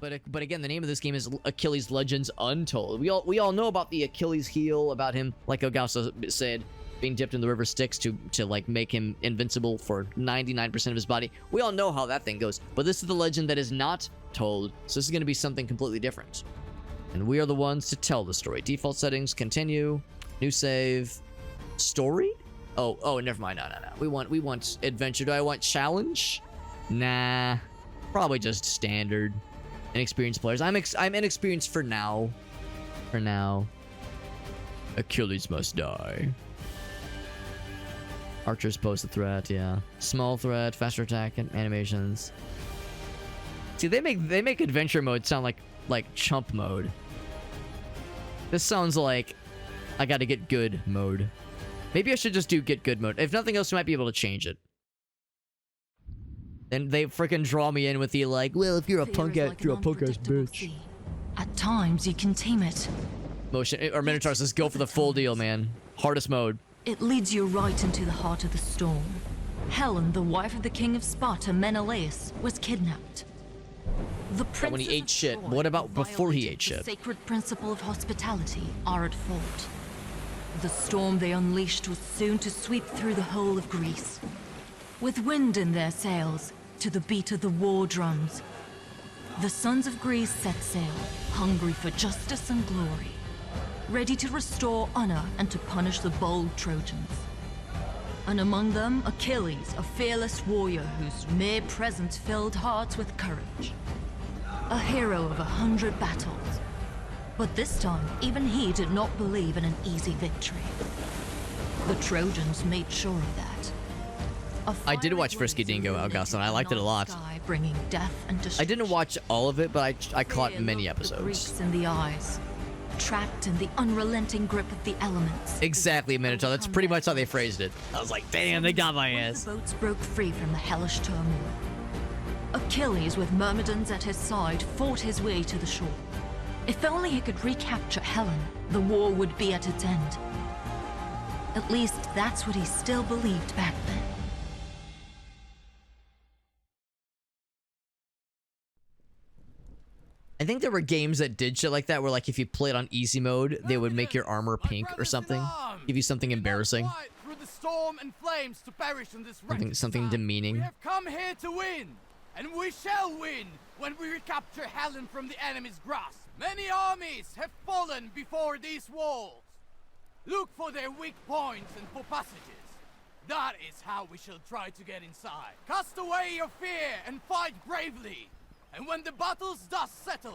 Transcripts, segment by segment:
But again, the name of this game is Achilles Legends Untold. We all know about the Achilles heel, about him, like Ogasa said, being dipped in the river Styx to like make him invincible for 99% of his body. We all know how that thing goes. But this is the legend that is not told, so this is going to be something completely different. And we are the ones to tell the story. Default settings, continue, new save, story? Oh, never mind. No. We want adventure. Do I want challenge? Nah, probably just standard. Inexperienced players. I'm inexperienced for now. For now. Achilles must die. Archers pose the threat, yeah. Small threat, faster attack, and animations. See, they make adventure mode sound like chump mode. This sounds like I gotta get good mode. Maybe I should just do get good mode. If nothing else, we might be able to change it. And they freaking draw me in with the like, well, if you're a punk ass bitch. At times, you can tame it. Motion or Minotaur says, go for the full deal, man. Hardest mode. It leads you right into the heart of the storm. Helen, the wife of the king of Sparta, Menelaus, was kidnapped. The when he ate shit. What about before he ate shit? The sacred principle of hospitality are at fault. The storm they unleashed was soon to sweep through the whole of Greece. With wind in their sails, to the beat of the war drums, the sons of Greece set sail, hungry for justice and glory, ready to restore honor and to punish the bold Trojans. And among them, Achilles, a fearless warrior whose mere presence filled hearts with courage. A hero of 100 battles. But this time, even he did not believe in an easy victory. The Trojans made sure of that. I did watch Frisky Dingo, Augusta, and I liked it a lot. Bringing death and I didn't watch all of it, but I caught many episodes. The Greeks in the eyes, trapped in the unrelenting grip of the elements. Exactly, Minotaur. That's pretty much how they phrased it. I was like, damn, they got my ass. The boats broke free from the hellish turmoil. Achilles, with Myrmidons at his side, fought his way to the shore. If only he could recapture Helen, the war would be at its end. At least that's what he still believed back then. I think there were games that did shit like that, where like if you played on easy mode, they would make your armor pink or something, give you something embarrassing, something demeaning. We have come here to win, and we shall win when we recapture Helen from the enemy's grasp. Many armies have fallen before these walls. Look for their weak points and for passages. That is how we shall try to get inside. Cast away your fear and fight bravely. And when the battle's dust settles,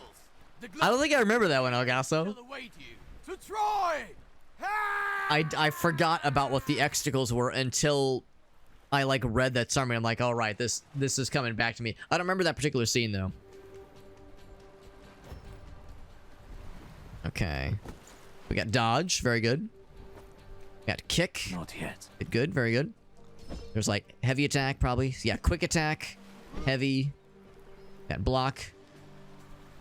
I don't think I remember that one, Elgaso. will await you to Troy. I forgot about what the exticles were until I like read that summary. I'm like, all right, this is coming back to me. I don't remember that particular scene though. Okay, we got dodge, very good. We got kick, Not yet. good, very good. There's like heavy attack, probably. Yeah, quick attack, heavy. Got block.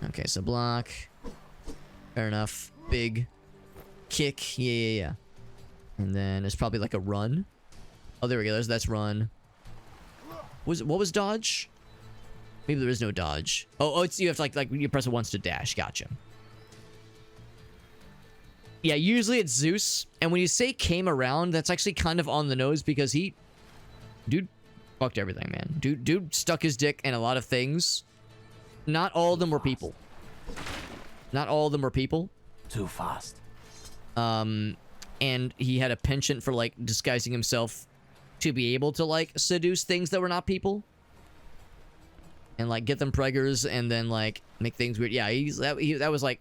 Okay, so block. Fair enough. Big. Kick. Yeah. And then there's probably like a run. Oh, there we go. That's run. What was dodge? Maybe there is no dodge. Oh, it's you have to like you press it once to dash. Gotcha. Yeah, usually it's Zeus. And when you say came around, that's actually kind of on the nose because dude fucked everything, man. Dude stuck his dick in a lot of things. Not all of them were people. Not all of them were people. Too fast. And he had a penchant for like disguising himself to be able to like seduce things that were not people. And like get them preggers and then like make things weird. Yeah, that was like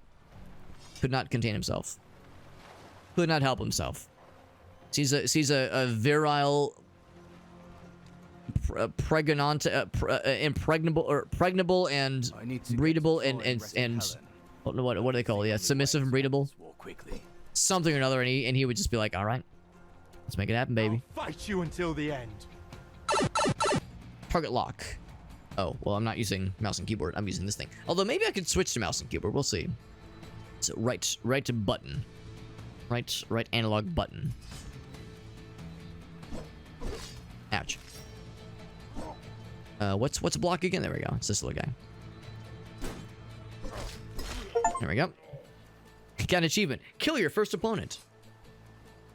could not contain himself. Could not help himself. He's a virile impregnable or pregnable and breedable and what do they call it? Yeah, submissive and breedable. Something or another, and he would just be like, all right, let's make it happen, baby. I'll fight you until the end. Target lock. Oh, well, I'm not using mouse and keyboard. I'm using this thing. Although maybe I could switch to mouse and keyboard. We'll see. So right button. Right analog button. Ouch. What's block again? There we go. It's this little guy. There we go. Got an achievement. Kill your first opponent.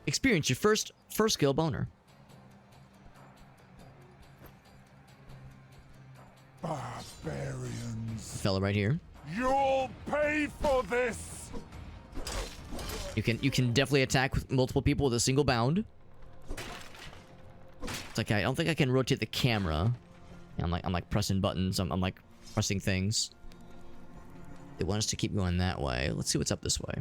Experience your first skill boner. Barbarians. Fella right here. You'll pay for this. You can definitely attack with multiple people with a single bound. It's like I don't think I can rotate the camera. Yeah, I'm like pressing buttons. I'm like pressing things. They want us to keep going that way. Let's see what's up this way.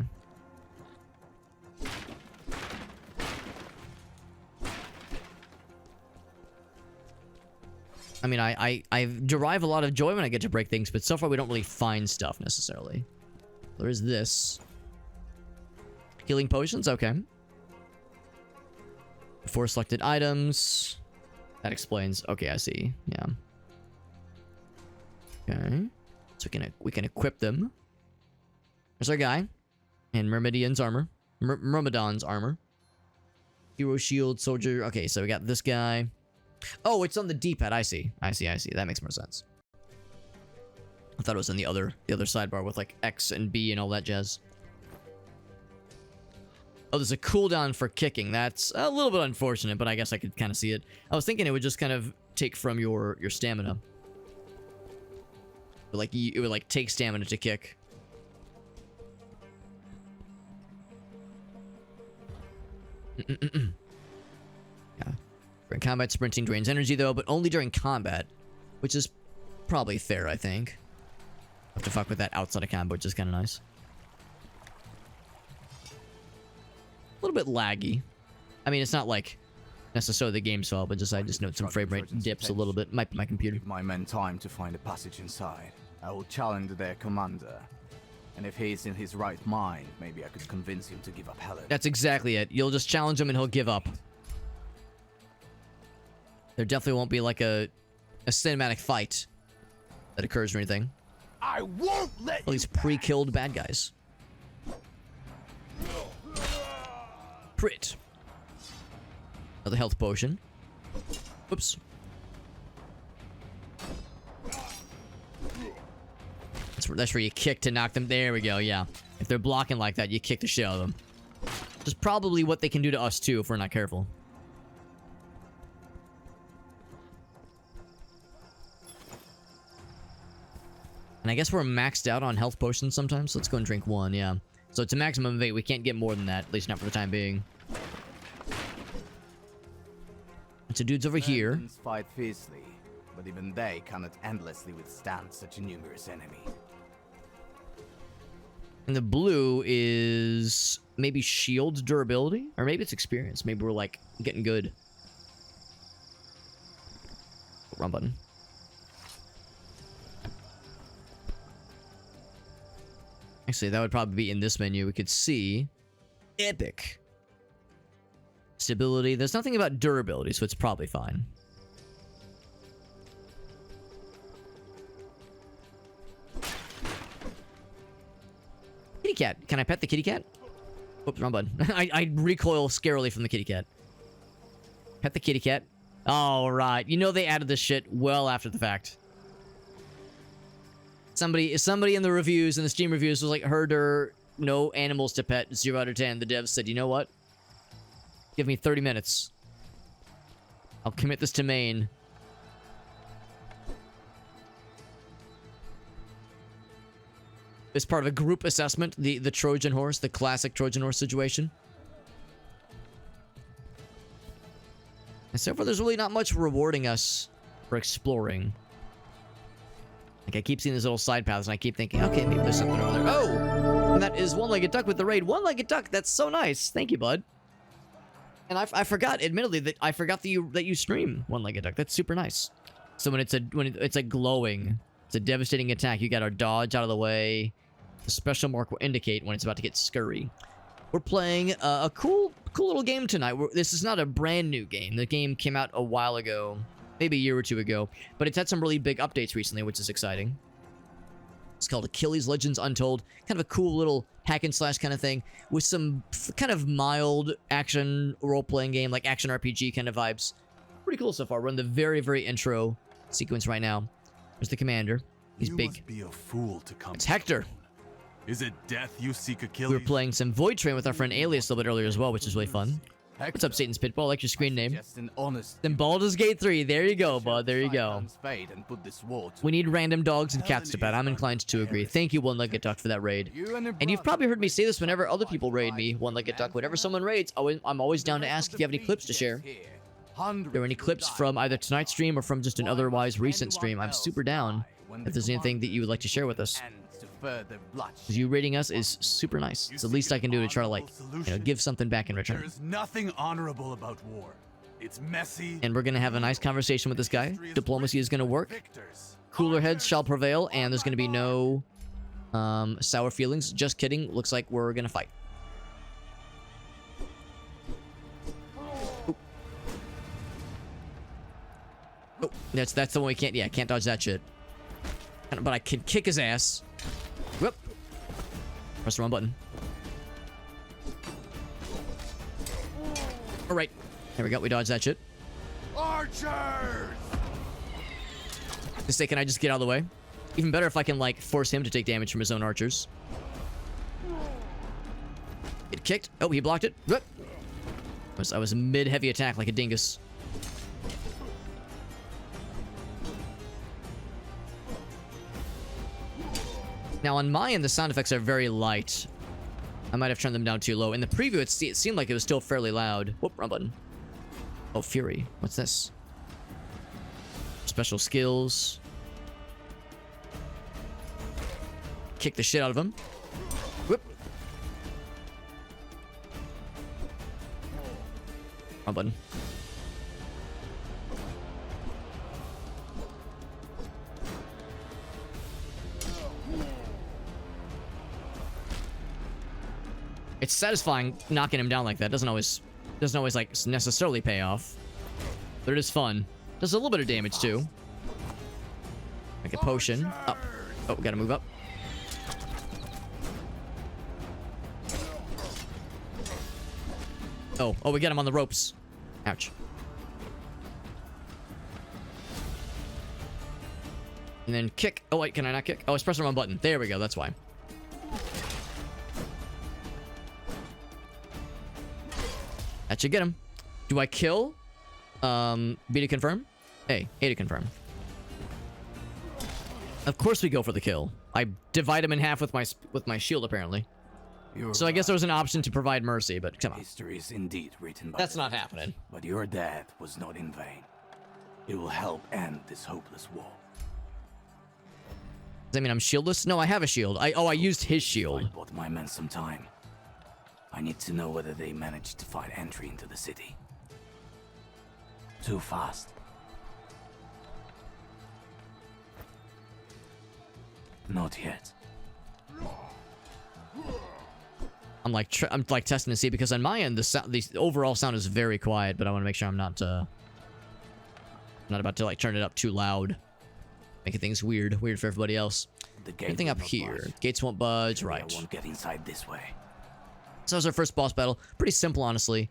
I mean, I derive a lot of joy when I get to break things, but so far we don't really find stuff necessarily. There is this. Healing potions, okay. 4 selected items. That explains. Okay, I see. Yeah. Okay. So we can equip them. There's our guy. And Myrmidon's armor. Myrmidon's armor. Hero shield, soldier. Okay, so we got this guy. Oh, it's on the D-pad. I see. That makes more sense. I thought it was on the other sidebar with like X and B and all that jazz. Oh, there's a cooldown for kicking. That's a little bit unfortunate, but I guess I could kind of see it. I was thinking it would just kind of take from your stamina. But like it would like take stamina to kick. Yeah. During combat, sprinting drains energy though, but only during combat, which is probably fair, I think. Have to fuck with that outside of combat, which is kind of nice. A little bit laggy. I mean, it's not like necessarily the game's fault, but I just note some frame rate dips a little bit. Might be my computer. Give my men time to find a passage inside. I will challenge their commander. And if he's in his right mind, maybe I could convince him to give up Helen. That's exactly it. You'll just challenge him and he'll give up. There definitely won't be like a cinematic fight that occurs or anything. I won't let All these pre-killed bad guys. Crit. Another health potion. Whoops. That's where you kick to knock them. There we go, yeah. If they're blocking like that, you kick the shit out of them. Which is probably what they can do to us too if we're not careful. And I guess we're maxed out on health potions sometimes. So let's go and drink one, yeah. So it's a maximum of 8. We can't get more than that, at least not for the time being. So dudes over here. Americans fight fiercely, but even they cannot endlessly withstand such a numerous enemy. And the blue is maybe shield durability? Or maybe it's experience. Maybe we're like getting good. Wrong button. Actually, that would probably be in this menu. We could see epic. Stability. There's nothing about durability, so it's probably fine. Kitty cat. Can I pet the kitty cat? Oops, wrong button. I recoil scarily from the kitty cat. Pet the kitty cat. All right. You know they added this shit well after the fact. Somebody in the reviews, in the Steam reviews, was like, herder, no animals to pet, 0 out of 10. The devs said, you know what? Give me 30 minutes. I'll commit this to main. It's part of a group assessment, the Trojan horse, the classic Trojan horse situation. And so far, there's really not much rewarding us for exploring. Like, I keep seeing these little side paths, and I keep thinking, okay, maybe there's something over there. Oh! And that is One-Legged Duck with the raid. One-Legged Duck, that's so nice. Thank you, bud. And I forgot, admittedly, that I forgot that you stream One-Legged Duck. That's super nice. So when it's a glowing, it's a devastating attack, you gotta dodge out of the way. The special mark will indicate when it's about to get scurry. We're playing a cool little game tonight. This is not a brand new game. The game came out a while ago. Maybe a year or two ago, but it's had some really big updates recently, which is exciting. It's called Achilles Legends Untold. Kind of a cool little hack and slash kind of thing with some kind of mild action role-playing game, like action RPG kind of vibes. Pretty cool so far. We're in the very, very intro sequence right now. There's the commander. He's big. Must be a fool to come It's Hector. alone. Is it death you seek, We Achilles? were playing some Void Train with our friend Alias a little bit earlier as well, which is really fun. What's up, Satan's Pitbull? I like your screen name. Just an honest. Then Baldur's Gate 3. There you go, bud. There you go. And put this wall to We need random dogs and cats to pet. I'm inclined to agree. Thank you, One-Legged Duck, for that raid. you and, your And you've brother probably heard me say this whenever other people raid me, One-Legged Duck. Whenever someone raids, I'm always down to ask if you have any clips to share. If there are any clips from either tonight's stream or from just an otherwise recent stream, I'm super down if there's anything that you would like to share with us. Because you rating us is super nice. It's the least I can do to try to, like, give something back in There return. is nothing honorable about war. It's messy. And we're going to have a nice conversation with this guy. Diplomacy is going to work. Victors. Cooler heads shall prevail, and there's going to be no sour feelings. Just kidding. Looks like we're going to fight. Ooh. Oh, that's the one we can't. Yeah, can't dodge that shit. But I can kick his ass. Whoop. Press the wrong button. All right. There we go. We dodged that shit. Archers! Just say, can I just get out of the way? Even better if I can, like, force him to take damage from his own archers. It kicked. Oh, he blocked it. Whoop. I was mid-heavy attack like a dingus. Now, on my end, the sound effects are very light. I might have turned them down too low. In the preview, it seemed like it was still fairly loud. Whoop, wrong button. Oh, Fury. What's this? Special skills. Kick the shit out of him. Whoop. Wrong button. It's satisfying knocking him down like that. Doesn't always like necessarily pay off, but it is fun. Does a little bit of damage too. Like a potion. Up. Oh, we gotta move up. Oh, we got him on the ropes. Ouch. And then kick. Oh wait, can I not kick? Oh, I was pressing the wrong button. There we go. That's why. That should get him. Do I kill? B to confirm? A to confirm. Of course we go for the kill. I divide him in half with my shield, apparently. So I guess there was an option to provide mercy, but come on. History is indeed written by That's not happening. But your death was not in vain. It will help end this hopeless war. Does that mean I'm shieldless? No, I have a shield. I used his shield. I bought my men some time. I need to know whether they managed to find entry into the city. Too fast. Not yet. I'm like testing to see, because on my end the overall sound is very quiet, but I want to make sure I'm not about to like turn it up too loud, making things weird for everybody else. Anything up here? Gates won't budge. Right. I won't get inside this way. So that was our first boss battle. Pretty simple, honestly.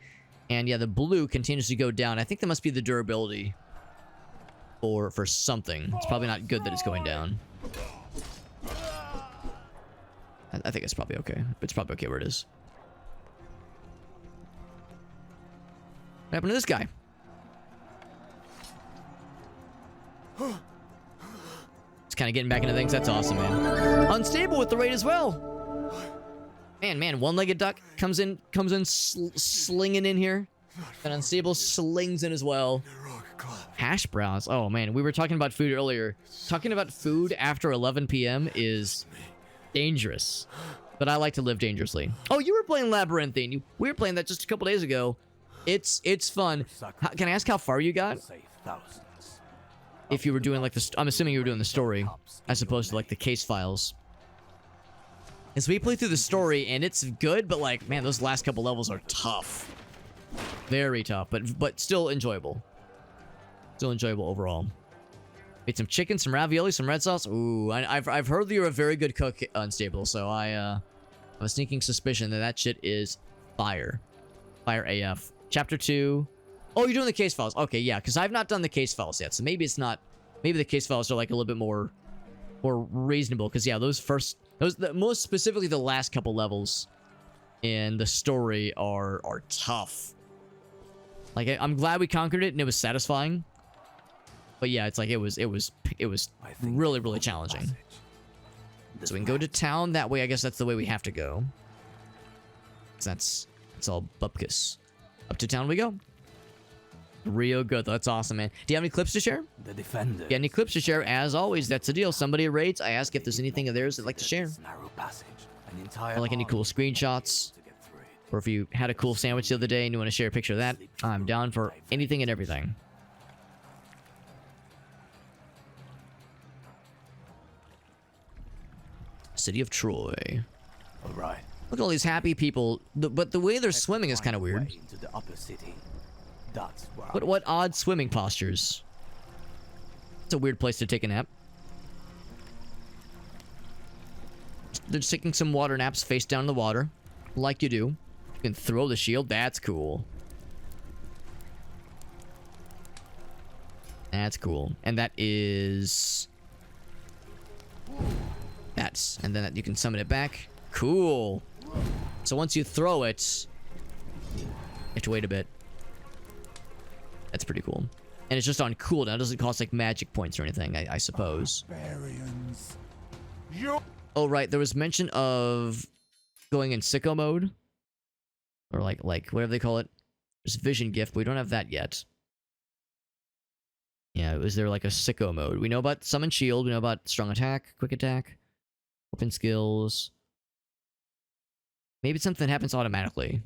And yeah, the blue continues to go down. I think that must be the durability for something. It's probably not good that it's going down. I think it's probably okay. It's probably okay where it is. What happened to this guy? It's kind of getting back into things. That's awesome, man. Unstable with the raid as well. Man, one-legged duck comes in slinging in here. And Unstable slings in as well. Hash browns. Oh, man, we were talking about food earlier. Talking about food after 11 p.m. is dangerous. But I like to live dangerously. Oh, you were playing Labyrinthine. We were playing that just a couple days ago. It's fun. Can I ask how far you got? If you were doing like the... I'm assuming you were doing the story, as opposed to like the case files. And so we played through the story, and it's good, but like, man, those last couple levels are tough. Very tough, but still enjoyable. Still enjoyable overall. Made some chicken, some ravioli, some red sauce. Ooh, I've heard that you're a very good cook, Unstable, so I have a sneaking suspicion that shit is fire. Fire AF. Chapter 2. Oh, you're doing the case files. Okay, yeah, because I've not done the case files yet, so maybe it's not... Maybe the case files are like a little bit more or reasonable, because yeah, most specifically the last couple levels in the story are tough. Like I'm glad we conquered it and it was satisfying. But yeah, it's like it was really, really challenging. So we can go to town that way. I guess that's the way we have to go. 'Cause that's all bupkis. Up to town we go. Real good. That's awesome, man. Do you have any clips to share? The defender. Yeah, any clips to share? As always, that's the deal. Somebody rates, I ask if there's anything of theirs they'd like to share. Narrow passage, an entire Or like any cool screenshots. to get through it. Or if you had a cool sandwich the other day and you want to share a picture of that, I'm down for anything and everything. City of Troy. All right. Look at all these happy people. But the way they're swimming is kind of weird. Into the upper city. That's where What odd swimming postures. It's a weird place to take a nap. They're just taking some water naps face down in the water. Like you do. You can throw the shield. That's cool. That's cool. And that is... That's... And then you can summon it back. Cool. So once you throw it... You have to wait a bit. That's pretty cool. And it's just on cooldown. It doesn't cost like magic points or anything, I suppose. Barbarians. Oh, right. There was mention of going in sicko mode. Or like whatever they call it. There's vision gift, but we don't have that yet. Yeah, is there like a sicko mode? We know about summon shield. We know about strong attack, quick attack, open skills. Maybe something happens automatically.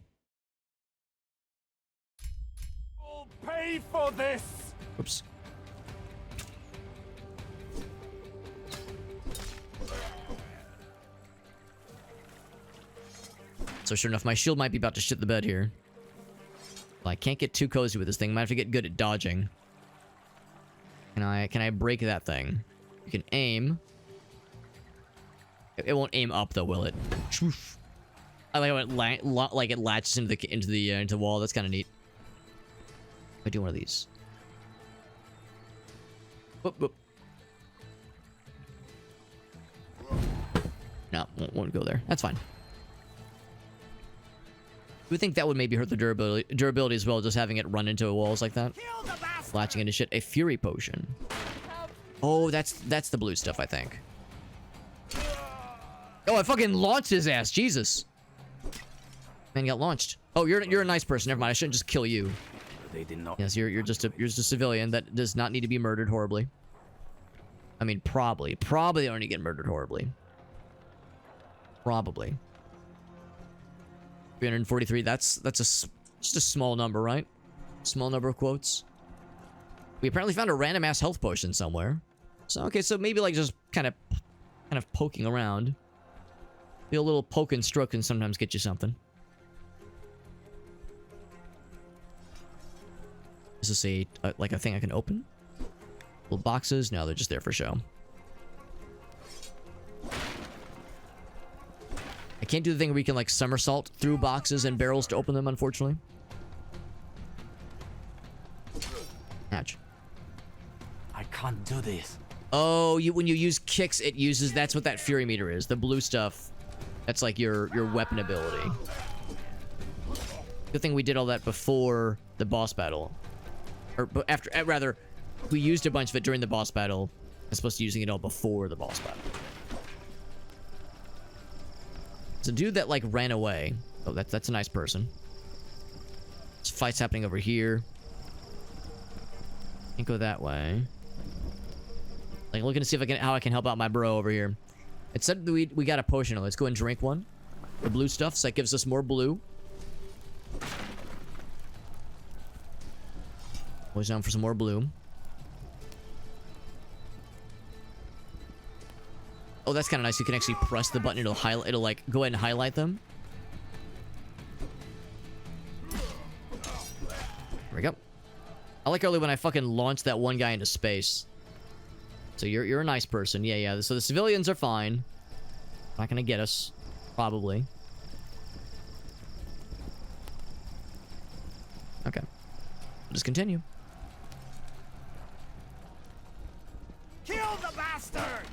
I'll pay for this. Oops. So sure enough, my shield might be about to shit the bed here. Well, I can't get too cozy with this thing. Might have to get good at dodging. Can I break that thing? You can aim. It won't aim up though, will it? I like how it latches into the wall. That's kind of neat. I do one of these. Whoop, whoop. No, won't go there. That's fine. We think that would maybe hurt the durability as well, just having it run into walls like that. Latching into shit. A fury potion. Oh, that's the blue stuff, I think. Oh, I fucking launched his ass. Jesus. Man got launched. Oh, you're a nice person. Never mind. I shouldn't just kill you. They did not. Yes, you're just a civilian that does not need to be murdered horribly. I mean, probably they don't need to get murdered horribly. Probably. 343. That's just a small number, right? Small number of quotes. We apparently found a random ass health potion somewhere. So okay, so maybe like just kind of poking around. A little poke and stroke can sometimes get you something. Is this like a thing I can open? Little boxes? No, they're just there for show. I can't do the thing where we can like somersault through boxes and barrels to open them, unfortunately. Ouch. I can't do this. Oh, when you use kicks, it uses... That's what that fury meter is. The blue stuff. That's like your weapon ability. Good thing we did all that before the boss battle. Or after... Rather, we used a bunch of it during the boss battle. As opposed to using it all before the boss battle. It's a dude that, like, ran away. Oh, that's a nice person. This fight's happening over here. Can't go that way. Like, looking to see if how I can help out my bro over here. It said we got a potion. Let's go and drink one. The blue stuff, so that gives us more blue. Always down for some more blue. Oh, that's kind of nice. You can actually press the button. It'll highlight. It'll like go ahead and highlight them. There we go. I like earlier when I fucking launched that one guy into space. So you're a nice person. Yeah. So the civilians are fine. Not gonna get us, probably. Okay. We'll just continue. Kill the bastard!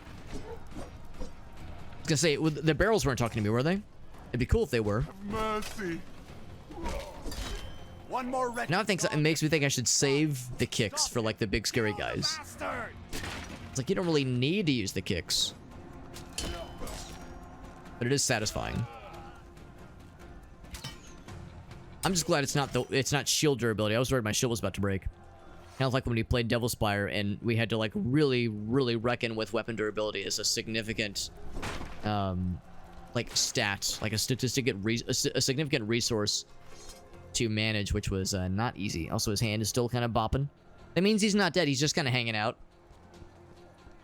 gonna say, the barrels weren't talking to me, were they? It'd be cool if they were. Mercy. One more wretched Now I think it makes me think I should save the kicks for like the big scary guys. bastard! It's like you don't really need to use the kicks, but it is satisfying. I'm just glad it's not shield durability. I was worried my shield was about to break. Kind of like when we played Devil's Spire and we had to like really reckon with weapon durability as a significant like stat, like a significant resource to manage, which was not easy. Also, his hand is still kind of bopping. That means he's not dead. He's just kind of hanging out.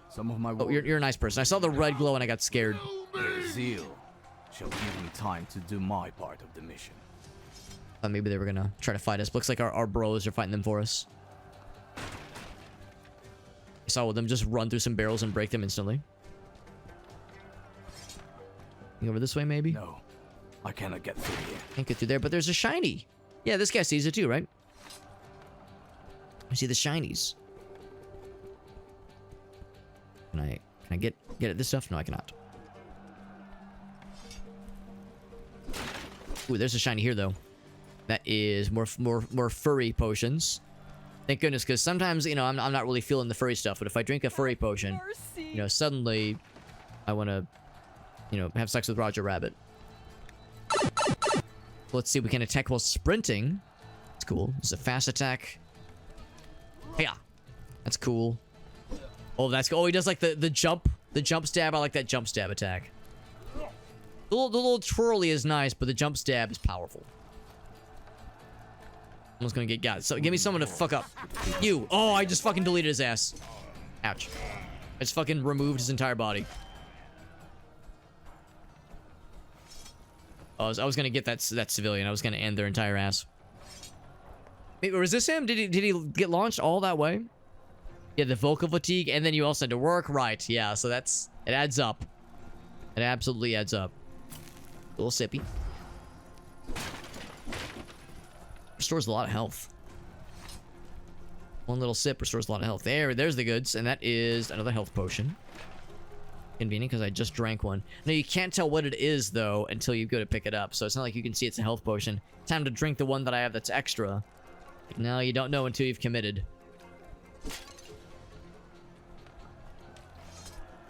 Some of my Oh, you're a nice person. I saw the red glow and I got scared. Their zeal shall give me time to do my part of the mission. Thought maybe they were gonna try to fight us. Looks like our bros are fighting them for us. I saw them just run through some barrels and break them instantly. Over this way, maybe? No, I cannot get through here. Can't get through there, but there's a shiny. Yeah, this guy sees it too, right? I see the shinies. Can I get at this stuff? No, I cannot. Ooh, there's a shiny here though. That is more furry potions. Thank goodness, because sometimes, you know, I'm not really feeling the furry stuff, but if I drink a furry potion, you know, suddenly I want to, you know, have sex with Roger Rabbit. Let's see, we can attack while sprinting. That's cool. It's a fast attack. Yeah, that's cool. Oh, that's cool. Oh, he does like the jump stab. I like that jump stab attack. The little twirly is nice, but the jump stab is powerful. Someone's gonna get got. So give me someone to fuck up. You. Oh, I just fucking deleted his ass. Ouch. I just fucking removed his entire body. Oh, I was gonna get that civilian. I was gonna end their entire ass. Wait, was this him? Did he get launched all that way? Yeah, the vocal fatigue, and then you also had to work. Right. Yeah. So it adds up. It absolutely adds up. A little sippy. Restores a lot of health. One little sip restores a lot of health. There's the goods, and that is another health potion. Convenient because I just drank one. No, you can't tell what it is though until you go to pick it up. So it's not like you can see it's a health potion. Time to drink the one that I have that's extra. No, you don't know until you've committed.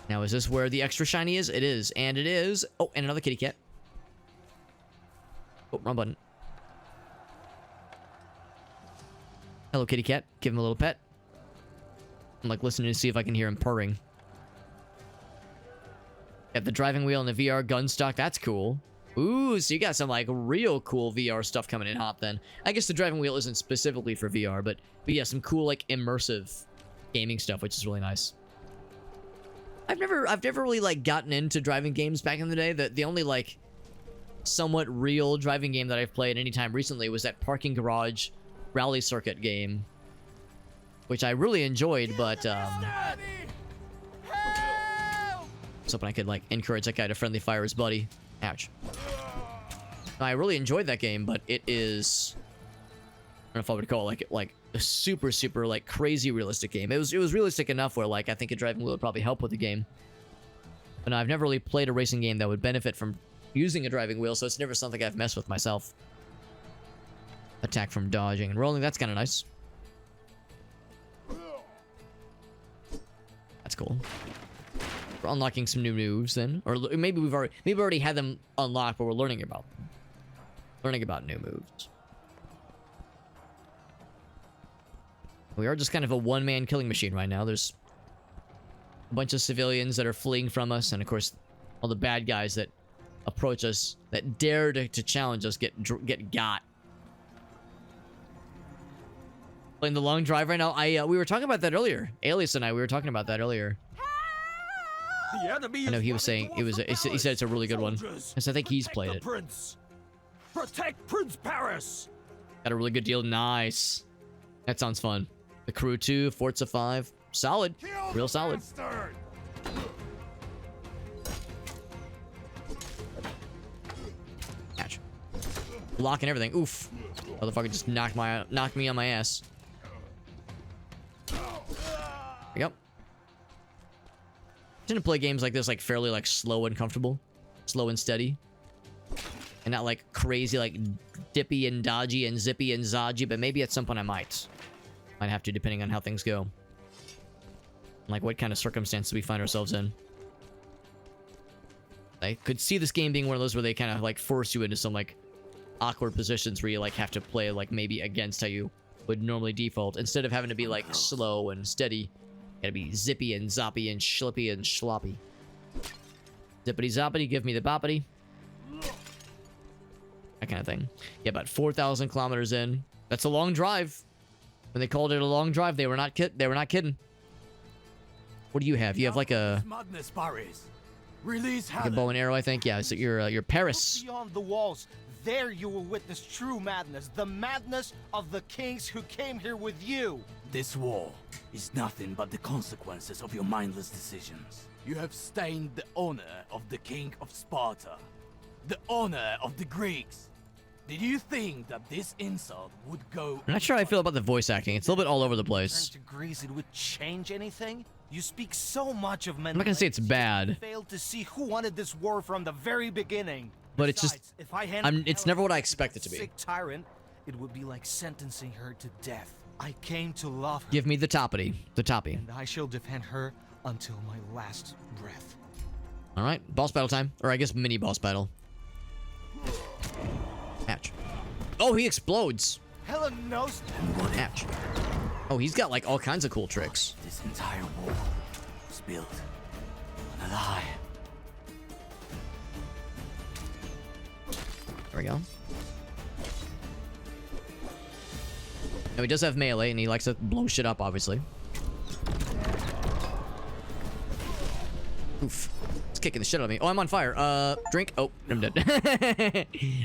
Now, is this where the extra shiny is? It is, and it is. Oh, and another kitty cat. Oh, wrong button. Hello, kitty cat. Give him a little pet. I'm like listening to see if I can hear him purring. Got the driving wheel and the VR gun stock. That's cool. Ooh, so you got some like real cool VR stuff coming in hot then. I guess the driving wheel isn't specifically for VR, but yeah, some cool like immersive gaming stuff, which is really nice. I've never really like gotten into driving games back in the day. The only like somewhat real driving game that I've played anytime recently was that parking garage rally circuit game, which I really enjoyed, but I was hoping I could like encourage that guy to friendly fire his buddy. Ouch. I really enjoyed that game, but it is, I don't know if I would call it like a super like crazy realistic game. It was realistic enough where like I think a driving wheel would probably help with the game. But no, I've never really played a racing game that would benefit from using a driving wheel, so it's never something I've messed with myself. Attack from dodging and rolling, that's kind of nice. That's cool. We're unlocking some new moves then, or maybe we've already had them unlocked, but we're learning about them. Learning about new moves. We are just kind of a one-man killing machine right now. There's a bunch of civilians that are fleeing from us, and of course, all the bad guys that approach us, that dare to challenge us, get got. Playing the long drive right now. We were talking about that earlier. Alias and I, we were talking about that earlier. I know he was saying he said it's a really good one. Because I think he's played it. Protect Prince Paris. Got a really good deal. Nice. That sounds fun. The Crew 2, Forza 5. Solid. Real solid. Catch. Blocking everything. Oof. Motherfucker just knocked me on my ass. There we go. tend to play games like this like fairly like slow and comfortable, slow and steady, and not like crazy like dippy and dodgy and zippy and zodgy. But maybe at some point I might have to, depending on how things go, like what kind of circumstances we find ourselves in. I could see this game being one of those where they kind of like force you into some like awkward positions where you like have to play like maybe against how you would normally default, instead of having to be like slow and steady. Gotta be zippy and zoppy and schlippy and schloppy. Zippity zoppity, give me the boppity. That kind of thing. Yeah, about 4,000 kilometers in. That's a long drive. When they called it a long drive, they were not kidding. What do you have? You have like a Madness, Paris. Release like a Helen. bow and arrow, I think. Yeah, so you're Paris. Look beyond the walls. There you will witness true madness. The madness of the kings who came here with you. This war is nothing but the consequences of your mindless decisions. You have stained the honor of the king of Sparta, the honor of the Greeks. Did you think that this insult would go? I'm not sure how I feel about the voice acting. It's a little bit all over the Turn place. to Greece, it would change anything? You speak so much of men. I'm not gonna say it's bad, Failed to see who wanted this war from the very beginning. but it's just Besides, if I handed it's Helen never what I to expect it to the be. Sick tyrant, it would be like sentencing her to death. I came to love her, Give me the toppity, the toppy. and I shall defend her until my last breath. All right, boss battle time, or I guess mini boss battle. Ouch. Oh, he explodes. Helen knows. And what if Ouch. Oh, he's got like all kinds of cool tricks. this entire war was built on a lie? There we go. Now he does have melee, and he likes to blow shit up, obviously. Oof. It's kicking the shit out of me. Oh, I'm on fire. Drink. Oh, I'm dead.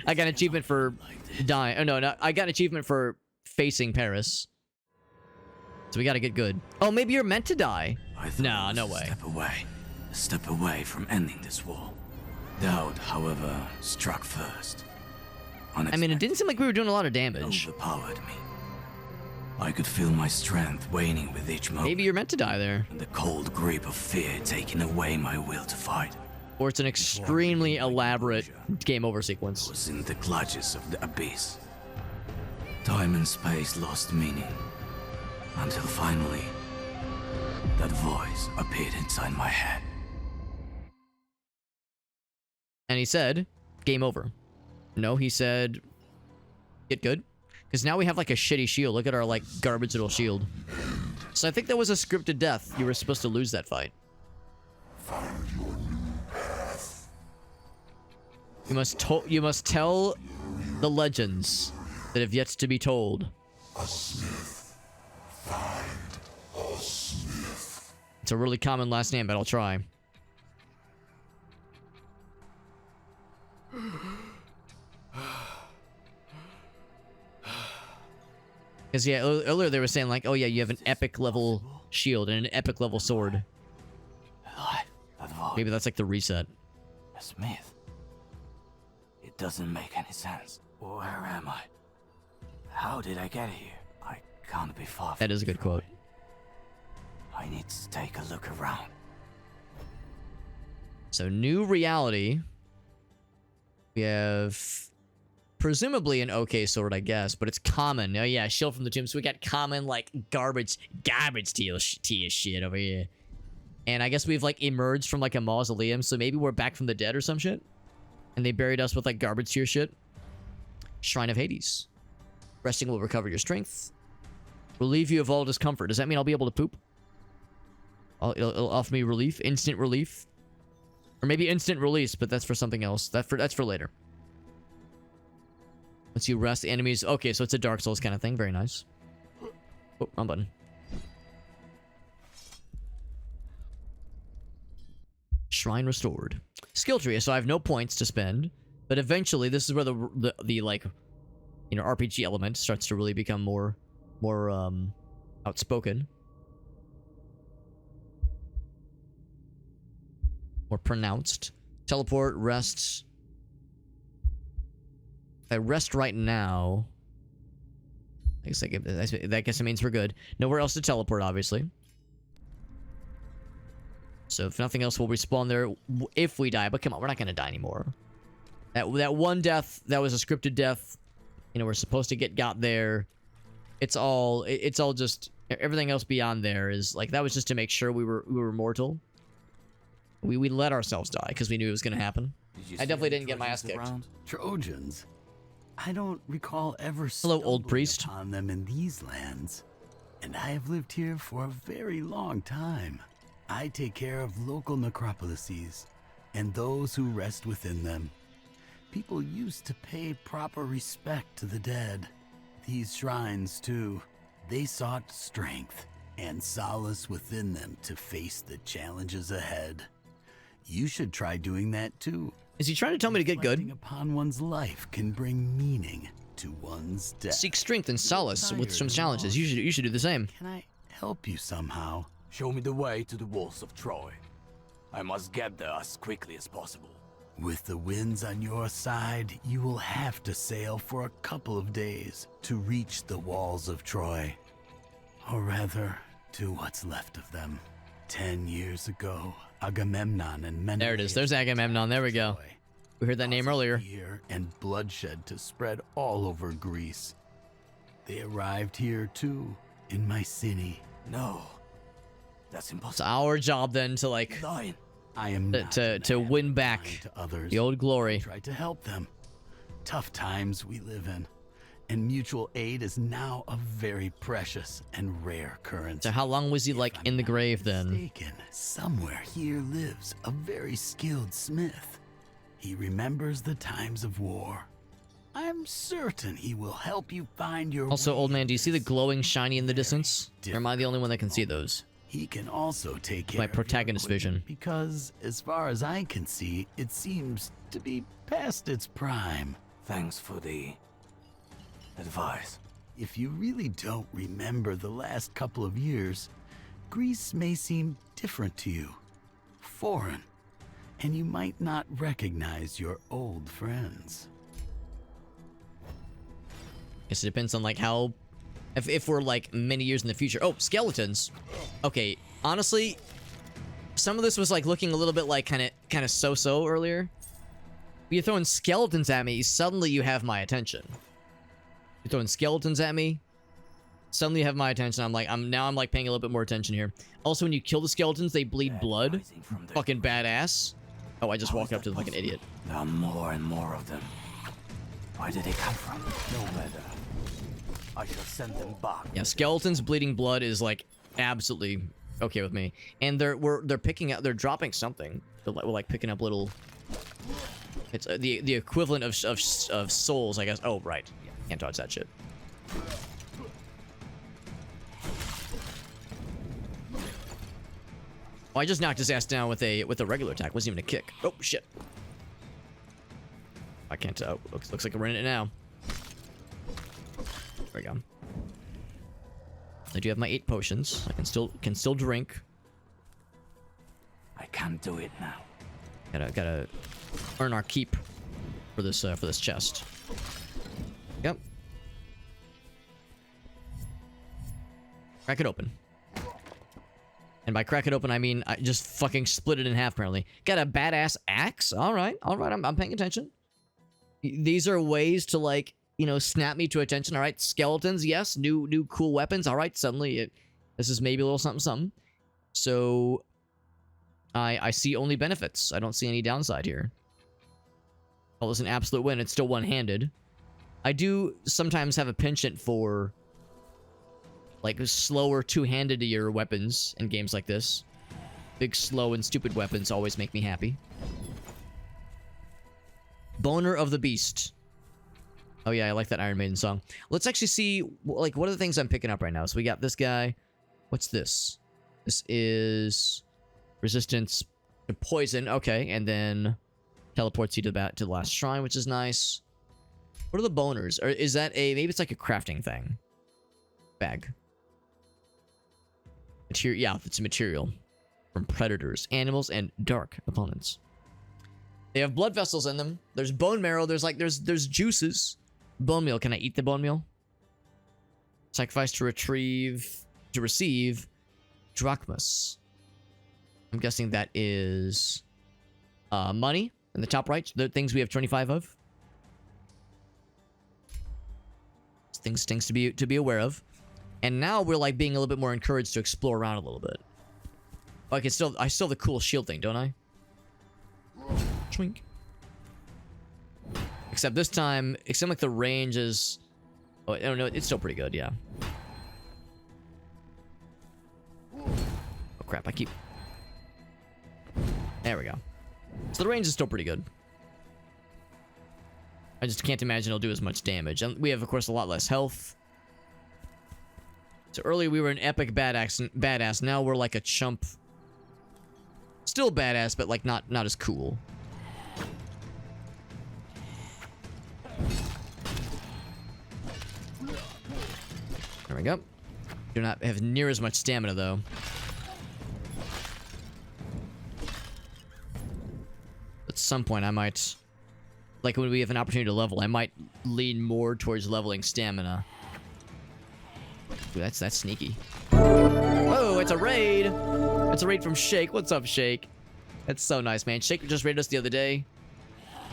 I got an achievement for dying. Oh, no, I got an achievement for facing Paris. So we gotta get good. Oh, maybe you're meant to die. I thought Nah, it was no a way. a step away from ending this war. Doubt, however, struck first. I mean, it didn't seem like we were doing a lot of damage. Overpowered me. I could feel my strength waning with each moment. Maybe you're meant to die there. And the cold grip of fear taking away my will to fight. Or it's an extremely elaborate game over sequence. Was in the clutches of the abyss. Time and space lost meaning. Until finally, that voice appeared inside my head. And he said, game over. No, he said, get good. Because now we have like a shitty shield. Look at our like garbage little shield. So I think that was a scripted death. You were supposed to lose that fight. You must tell the legends that have yet to be told. It's a really common last name, but I'll try. Because, yeah, earlier they were saying, like, oh, yeah, you have an epic level shield and an epic level sword. That voice. Maybe that's like the reset. A smith. It doesn't make any sense. Where am I? How did I get here? I can't be far from That is a good quote. Detroit. I need to take a look around. So, new reality. We have presumably an okay sword, I guess, but it's common. Oh, yeah, shield from the tomb. So we got common, like, garbage tier shit over here. And I guess we've, like, emerged from, like, a mausoleum, so maybe we're back from the dead or some shit. And they buried us with, like, garbage tier shit. Shrine of Hades. Resting will recover your strength. Relieve you of all discomfort. Does that mean I'll be able to poop? It'll offer me relief, instant relief. Or maybe instant release, but that's for something else. That's for later. Once you rest the enemies. Okay, so it's a Dark Souls kind of thing. Very nice. Oh, wrong button. Shrine restored. Skill tree. So I have no points to spend, but eventually this is where the like, you know, RPG element starts to really become more outspoken. More pronounced. Teleport, rest. If I rest right now, I guess that means we're good. Nowhere else to teleport, obviously. So if nothing else, we'll respawn there if we die. But come on, we're not gonna die anymore. That one death, that was a scripted death. You know, we're supposed to got there. It's all just everything else beyond there is like that was just to make sure we were mortal. We let ourselves die because we knew it was gonna happen. I definitely didn't get my ass kicked. Trojans. I don't recall ever Hello, old priest. upon them in these lands, and I have lived here for a very long time. I take care of local necropolises and those who rest within them. People used to pay proper respect to the dead. These shrines, too, they sought strength and solace within them to face the challenges ahead. You should try doing that, too. Is he trying to tell me to get good? Reflecting upon one's life can bring meaning to one's death. Seek strength and solace with some challenges. You should do the same. Can I help you somehow? Show me the way to the walls of Troy. I must get there as quickly as possible. With the winds on your side, you will have to sail for a couple of days to reach the walls of Troy. Or rather, to what's left of them. 10 years ago, Agamemnon and Menelaus... There it is. There's Agamemnon. There we go. We heard that name earlier. Fear and bloodshed to spread all over Greece. They arrived here too, in my city. No. That's It's impossible. our job then to like Nine. I am not to a man win back blind to others. the old glory. Try to help them. Tough times we live in, and mutual aid is now a very precious and rare currency. So how long was he like If in the I'm not grave then? mistaken, somewhere here lives a very skilled smith. He remembers the times of war. I'm certain he will help you find your Also, way old man, do you see the this glowing shiny in the very distance? Or am I the only one that can see those? He can also take care My of your protagonist vision. equipment because, as far as I can see, it seems to be past its prime. Thanks for the advice. If you really don't remember the last couple of years, Greece may seem different to you, foreign, and you might not recognize your old friends. Guess it depends on like how, if we're like many years in the future. Oh, skeletons. Okay, honestly, some of this was like looking a little bit like kind of so-so earlier. You're throwing skeletons at me, suddenly you have my attention. You're throwing skeletons at me, suddenly you have my attention. I'm like paying a little bit more attention here. Also, when you kill the skeletons, they bleed blood. Rising from their Fucking badass. Oh, I just walked up to them like an idiot. There are more and more of them. Where did they come from? No matter. I shall send them back. Yeah, skeletons bleeding blood is like absolutely okay with me. And they're picking up, they're dropping something. We're like picking up little. It's the equivalent of souls, I guess. Oh right, yeah, can't dodge that shit. Oh, I just knocked his ass down with a regular attack. Wasn't even a kick. Oh shit. I can't. Looks like we're in it now. There we go. I do have my 8 potions. I can still drink. I can't do it now. Gotta earn our keep for this chest. Yep. Crack it open. And by crack it open, I mean I just fucking split it in half. Apparently, got a badass axe. All right. I'm paying attention. These are ways to like, you know, snap me to attention. All right, skeletons, yes, new cool weapons. All right, suddenly this is maybe a little something. So I see only benefits. I don't see any downside here. Well, it's an absolute win. It's still one-handed. I do sometimes have a penchant for like slower two-handed weapons in games like this. Big, slow, and stupid weapons always make me happy. Boner of the Beast. Oh yeah, I like that Iron Maiden song. Let's actually see, like, what are the things I'm picking up right now? So we got this guy. What's this? This is resistance to poison. Okay, and then teleports you to the last shrine, which is nice. What are the boners? Or is that maybe it's like a crafting thing? Bag. Material. Yeah, it's a material from predators, animals, and dark opponents. They have blood vessels in them. There's bone marrow. There's juices. Bone meal. Can I eat the bone meal? Sacrifice to receive drachmas. I'm guessing that is money in the top right. The things we have 25 of. Things to be aware of. And now we're like being a little bit more encouraged to explore around a little bit. Like I still have the cool shield thing, don't I? Twink. Except this time, it seemed like the range is... Oh, I don't know. It's still pretty good, yeah. Oh, crap. I keep... There we go. So the range is still pretty good. I just can't imagine it'll do as much damage. And we have, of course, a lot less health. So earlier we were an epic badass. Now we're like a chump. Still badass, but like not as cool. There we go. Do not have near as much stamina, though. At some point, I might... Like, when we have an opportunity to level, I might lean more towards leveling stamina. Ooh, that's sneaky. Whoa, it's a raid! It's a raid from Shake. What's up, Shake? That's so nice, man. Shake just raided us the other day.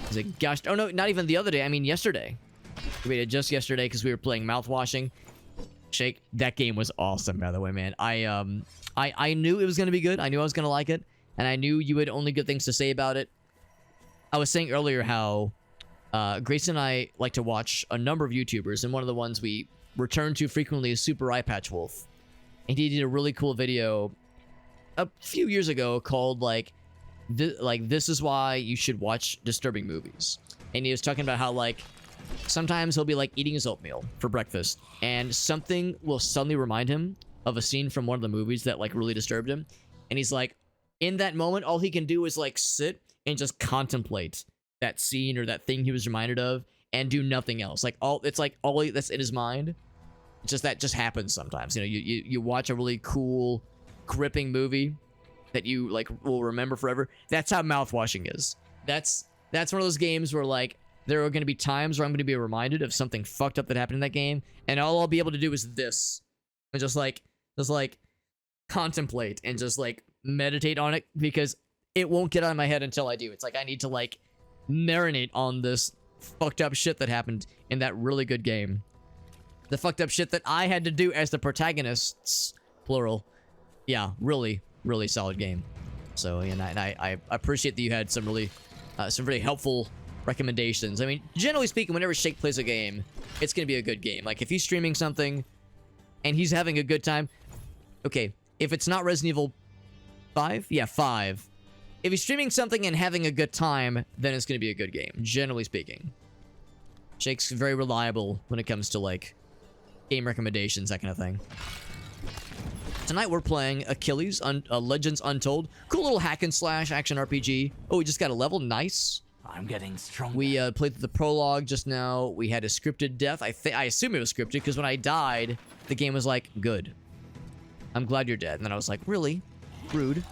He's like, gosh... Oh, no, not even the other day. I mean, yesterday. We raided just yesterday because we were playing mouthwashing. Shake, that game was awesome, by the way, man. I knew it was going to be good. I knew I was going to like it. And I knew you had only good things to say about it. I was saying earlier how Grace and I like to watch a number of YouTubers, and one of the ones we return to frequently is Super Eye Patch Wolf. And he did a really cool video a few years ago called this is why you should watch disturbing movies. And he was talking about how like sometimes he'll be like eating his oatmeal for breakfast, and something will suddenly remind him of a scene from one of the movies that like really disturbed him. And he's like, in that moment, all he can do is like sit and just contemplate that scene or that thing he was reminded of and do nothing else. Like all that's in his mind. It's just that just happens sometimes. You know, you watch a really cool, gripping movie that you like will remember forever. That's how mouthwashing is. That's one of those games where like there are going to be times where I'm going to be reminded of something fucked up that happened in that game, and all I'll be able to do is this, and just like contemplate and just like meditate on it, because it won't get out of my head until I do. It's like I need to like marinate on this fucked up shit that happened in that really good game. The fucked up shit that I had to do as the protagonists, plural. Yeah, really, really solid game. So, and I appreciate that you had some really helpful recommendations. I mean, generally speaking, whenever Shake plays a game, it's gonna be a good game. Like if he's streaming something and he's having a good time, okay. If it's not Resident Evil 5, yeah, 5. If he's streaming something and having a good time, then it's gonna be a good game, generally speaking. Shake's very reliable when it comes to like game recommendations, that kind of thing. Tonight we're playing Achilles, Legends Untold. Cool little hack and slash action RPG. Oh, we just got a level. Nice. I'm getting stronger. We played through the prologue just now. We had a scripted death. I assume it was scripted because when I died, the game was like, good. I'm glad you're dead. And then I was like, really? Rude.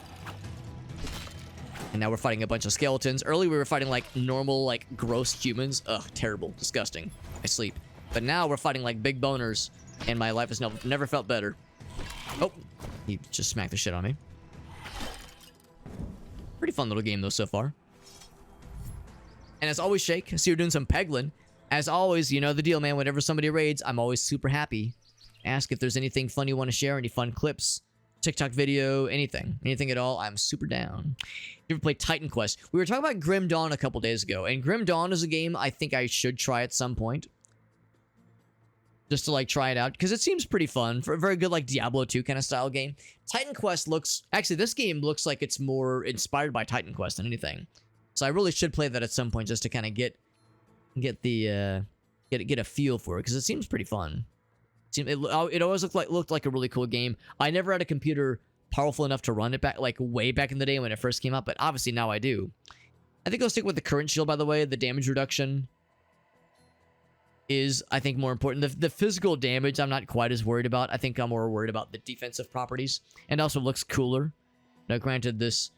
And now we're fighting a bunch of skeletons. Earlier we were fighting like normal, like gross humans. Ugh, terrible, disgusting. I sleep. But now we're fighting like big boners, and my life has never felt better. Oh, he just smacked the shit on me. Pretty fun little game though so far. And as always, Shake, I see you're doing some peglin. As always, you know the deal, man. Whenever somebody raids, I'm always super happy. Ask if there's anything fun you want to share, any fun clips, TikTok video, anything at all. I'm super down. You ever played Titan Quest? We were talking about Grim Dawn a couple days ago, and Grim Dawn is a game I think I should try at some point. Just to like try it out, because it seems pretty fun for a very good like Diablo 2 kind of style game. Titan Quest looks, actually this game looks like it's more inspired by Titan Quest than anything. So I really should play that at some point just to kind of get a feel for it, because it seems pretty fun. It always looked like a really cool game. I never had a computer powerful enough to run it back, like way back in the day when it first came out, but obviously now I do. I think I'll stick with the current shield, by the way. The damage reduction is, I think, more important. The physical damage I'm not quite as worried about. I think I'm more worried about the defensive properties. And also looks cooler. Now, granted, this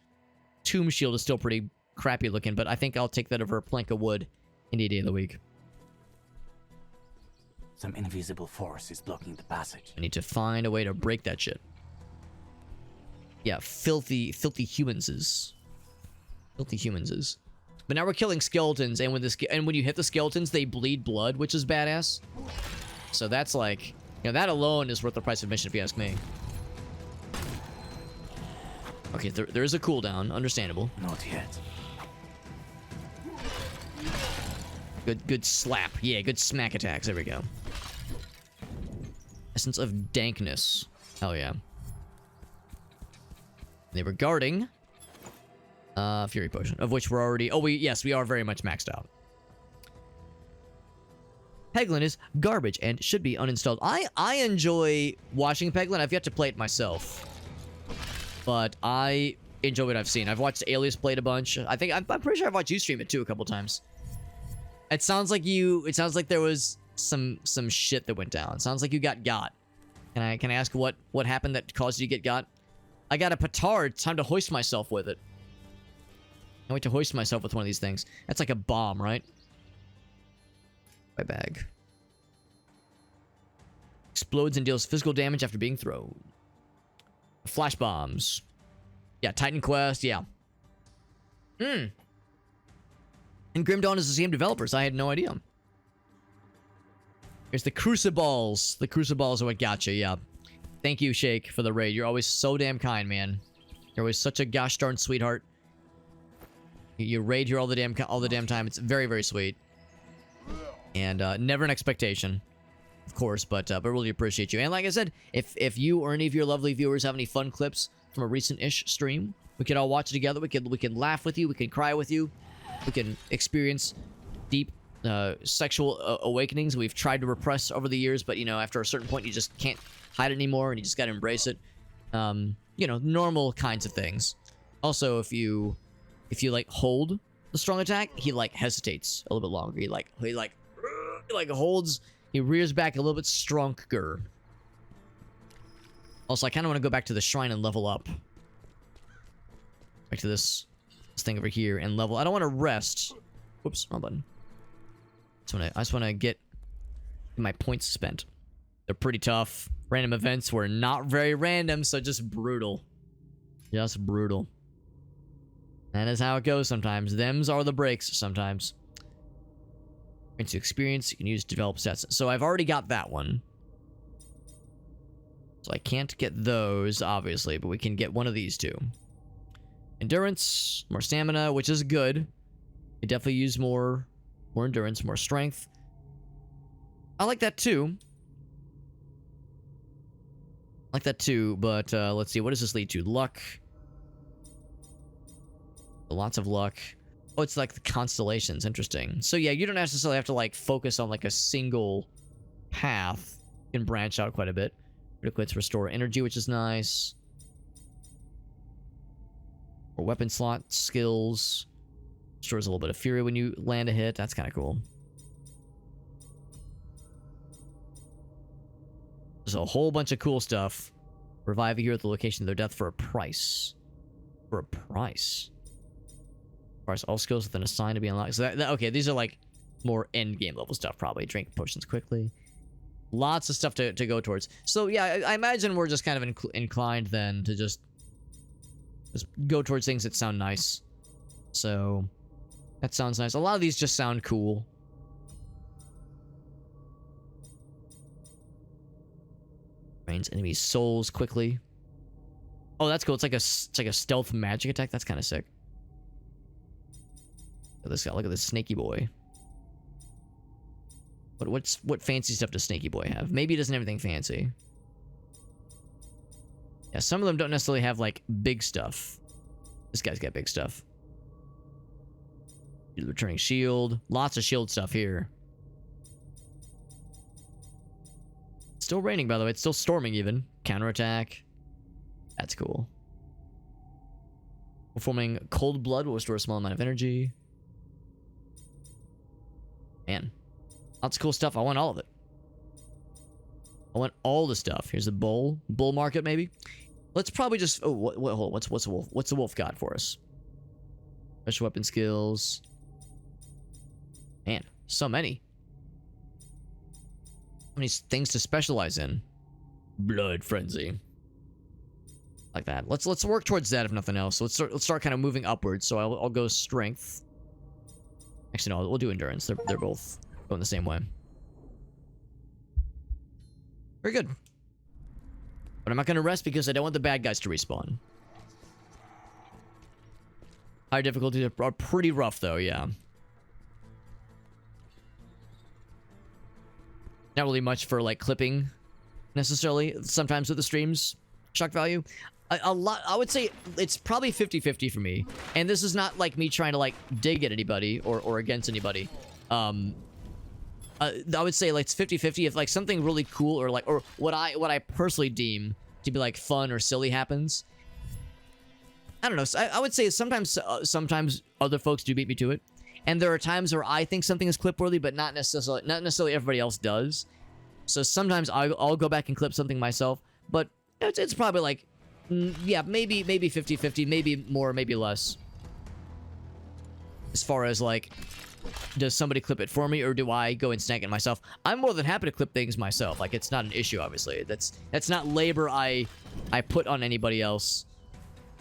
tomb shield is still pretty crappy looking, but I think I'll take that over a plank of wood any day of the week. Some invisible force is blocking the passage. I need to find a way to break that shit. Yeah, filthy humanses. Filthy humanses. But now we're killing skeletons, and when you hit the skeletons, they bleed blood, which is badass. So that's like, you know, that alone is worth the price of admission if you ask me. Okay, there is a cooldown, understandable. Not yet. Good slap. Yeah, good smack attacks. There we go. Essence of dankness. Hell yeah. They were guarding. Fury potion, of which we're already. Oh, yes, we are very much maxed out. Peglin is garbage and should be uninstalled. I enjoy watching Peglin. I've yet to play it myself, but I enjoy what I've seen. I've watched Alias play it a bunch. I'm pretty sure I've watched you stream it too a couple times. It sounds like there was some shit that went down. It sounds like you got. Can I ask what happened that caused you to get got? I got a petard. It's time to hoist myself with it. I wait to hoist myself with one of these things. That's like a bomb, right? My bag. Explodes and deals physical damage after being thrown. Flash bombs. Yeah, Titan Quest, yeah. And Grim Dawn is the same developers. I had no idea. Here's the Crucibles. The Crucibles are what got you, yeah. Thank you, Shake, for the raid. You're always so damn kind, man. You're always such a gosh darn sweetheart. You raid here all the damn time. It's very, very sweet. And never an expectation, of course, but really appreciate you. And like I said, if you or any of your lovely viewers have any fun clips from a recent-ish stream, we could all watch it together. We can laugh with you. We can cry with you. We can experience deep sexual awakenings we've tried to repress over the years, but you know, after a certain point, you just can't hide it anymore, and you just gotta embrace it. You know, normal kinds of things. Also, if you like hold the strong attack, he like hesitates a little bit longer. He like holds. He rears back a little bit stronger. Also, I kind of want to go back to the shrine and level up. Back to this thing over here and level. I don't want to rest. Whoops, wrong button. I just want to get my points spent. They're pretty tough. Random events were not very random, so just brutal. Just brutal. That is how it goes sometimes. Thems are the breaks sometimes. Into experience, you can use develop sets. So I've already got that one. So I can't get those, obviously, but we can get one of these two. Endurance, more stamina, which is good. You definitely use more endurance, more strength. I like that too. But let's see, what does this lead to? Luck. Lots of luck. Oh, it's like the constellations. Interesting. So yeah, you don't necessarily have to like focus on like a single path. You can branch out quite a bit. Critical hits restore energy, which is nice. Or weapon slot skills. Restores a little bit of fury when you land a hit. That's kind of cool. There's a whole bunch of cool stuff. Revive a hero at the location of their death for a price. For a price. Price all skills within a sign to be unlocked. So okay, these are like more end game level stuff probably. Drink potions quickly. Lots of stuff to go towards. So yeah, I imagine we're just kind of inclined then to just go towards things that sound nice. So that sounds nice. A lot of these just sound cool. Drains enemies' souls quickly. Oh, that's cool. It's like a stealth magic attack. That's kind of sick. Look at this guy. Look at this snaky boy. What fancy stuff does Snaky Boy have? Maybe he doesn't have anything fancy. Yeah, some of them don't necessarily have like big stuff. This guy's got big stuff. Returning shield. Lots of shield stuff here. It's still raining, by the way. It's still storming even. Counterattack. That's cool. Performing Cold Blood will restore a small amount of energy. Man. Lots of cool stuff. I want all of it. I want all the stuff. Here's a bull market, maybe. Let's probably just. Oh, hold on. What's the wolf? What's the wolf got for us? Special weapon skills. Man, so many. How many things to specialize in? Blood frenzy. like that. Let's work towards that if nothing else. So let's start kind of moving upwards. So I'll go strength. Actually, no, we'll do endurance. They're both going the same way. Very good. But I'm not gonna rest because I don't want the bad guys to respawn. Higher difficulties are pretty rough though, yeah. Not really much for like clipping necessarily sometimes with the streams shock value. A lot, I would say it's probably 50-50 for me. And this is not like me trying to like dig at anybody or against anybody. I would say like it's 50-50 if like something really cool or like or what I personally deem to be like fun or silly happens. I don't know. So I would say sometimes other folks do beat me to it. And there are times where I think something is clip worthy, but not necessarily everybody else does. So sometimes I'll go back and clip something myself, but it's probably like, yeah, maybe 50-50, maybe more, maybe less. As far as like, does somebody clip it for me or do I go and snag it myself? I'm more than happy to clip things myself. Like it's not an issue, obviously. That's not labor I put on anybody else.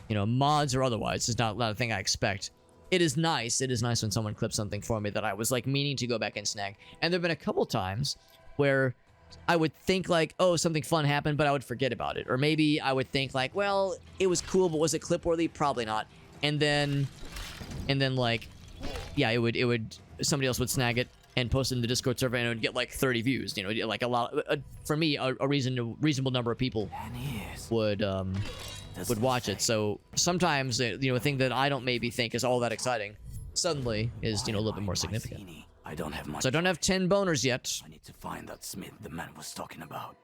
You know, mods or otherwise. It's not a thing I expect. It is nice. It is nice when someone clips something for me that I was like meaning to go back and snag. And there've been a couple times where I would think like, oh, something fun happened, but I would forget about it. Or maybe I would think like, well, it was cool, but was it clip worthy? Probably not. And then like, yeah, it would somebody else would snag it and post it in the Discord server and it would get like 30 views. You know, like a lot. For me, a reasonable number of people would watch it. So sometimes, you know, a thing that I don't maybe think is all that exciting suddenly is, you know, a little bit more significant. I don't have much. So I don't have 10 boners yet. I need to find that smith the man was talking about.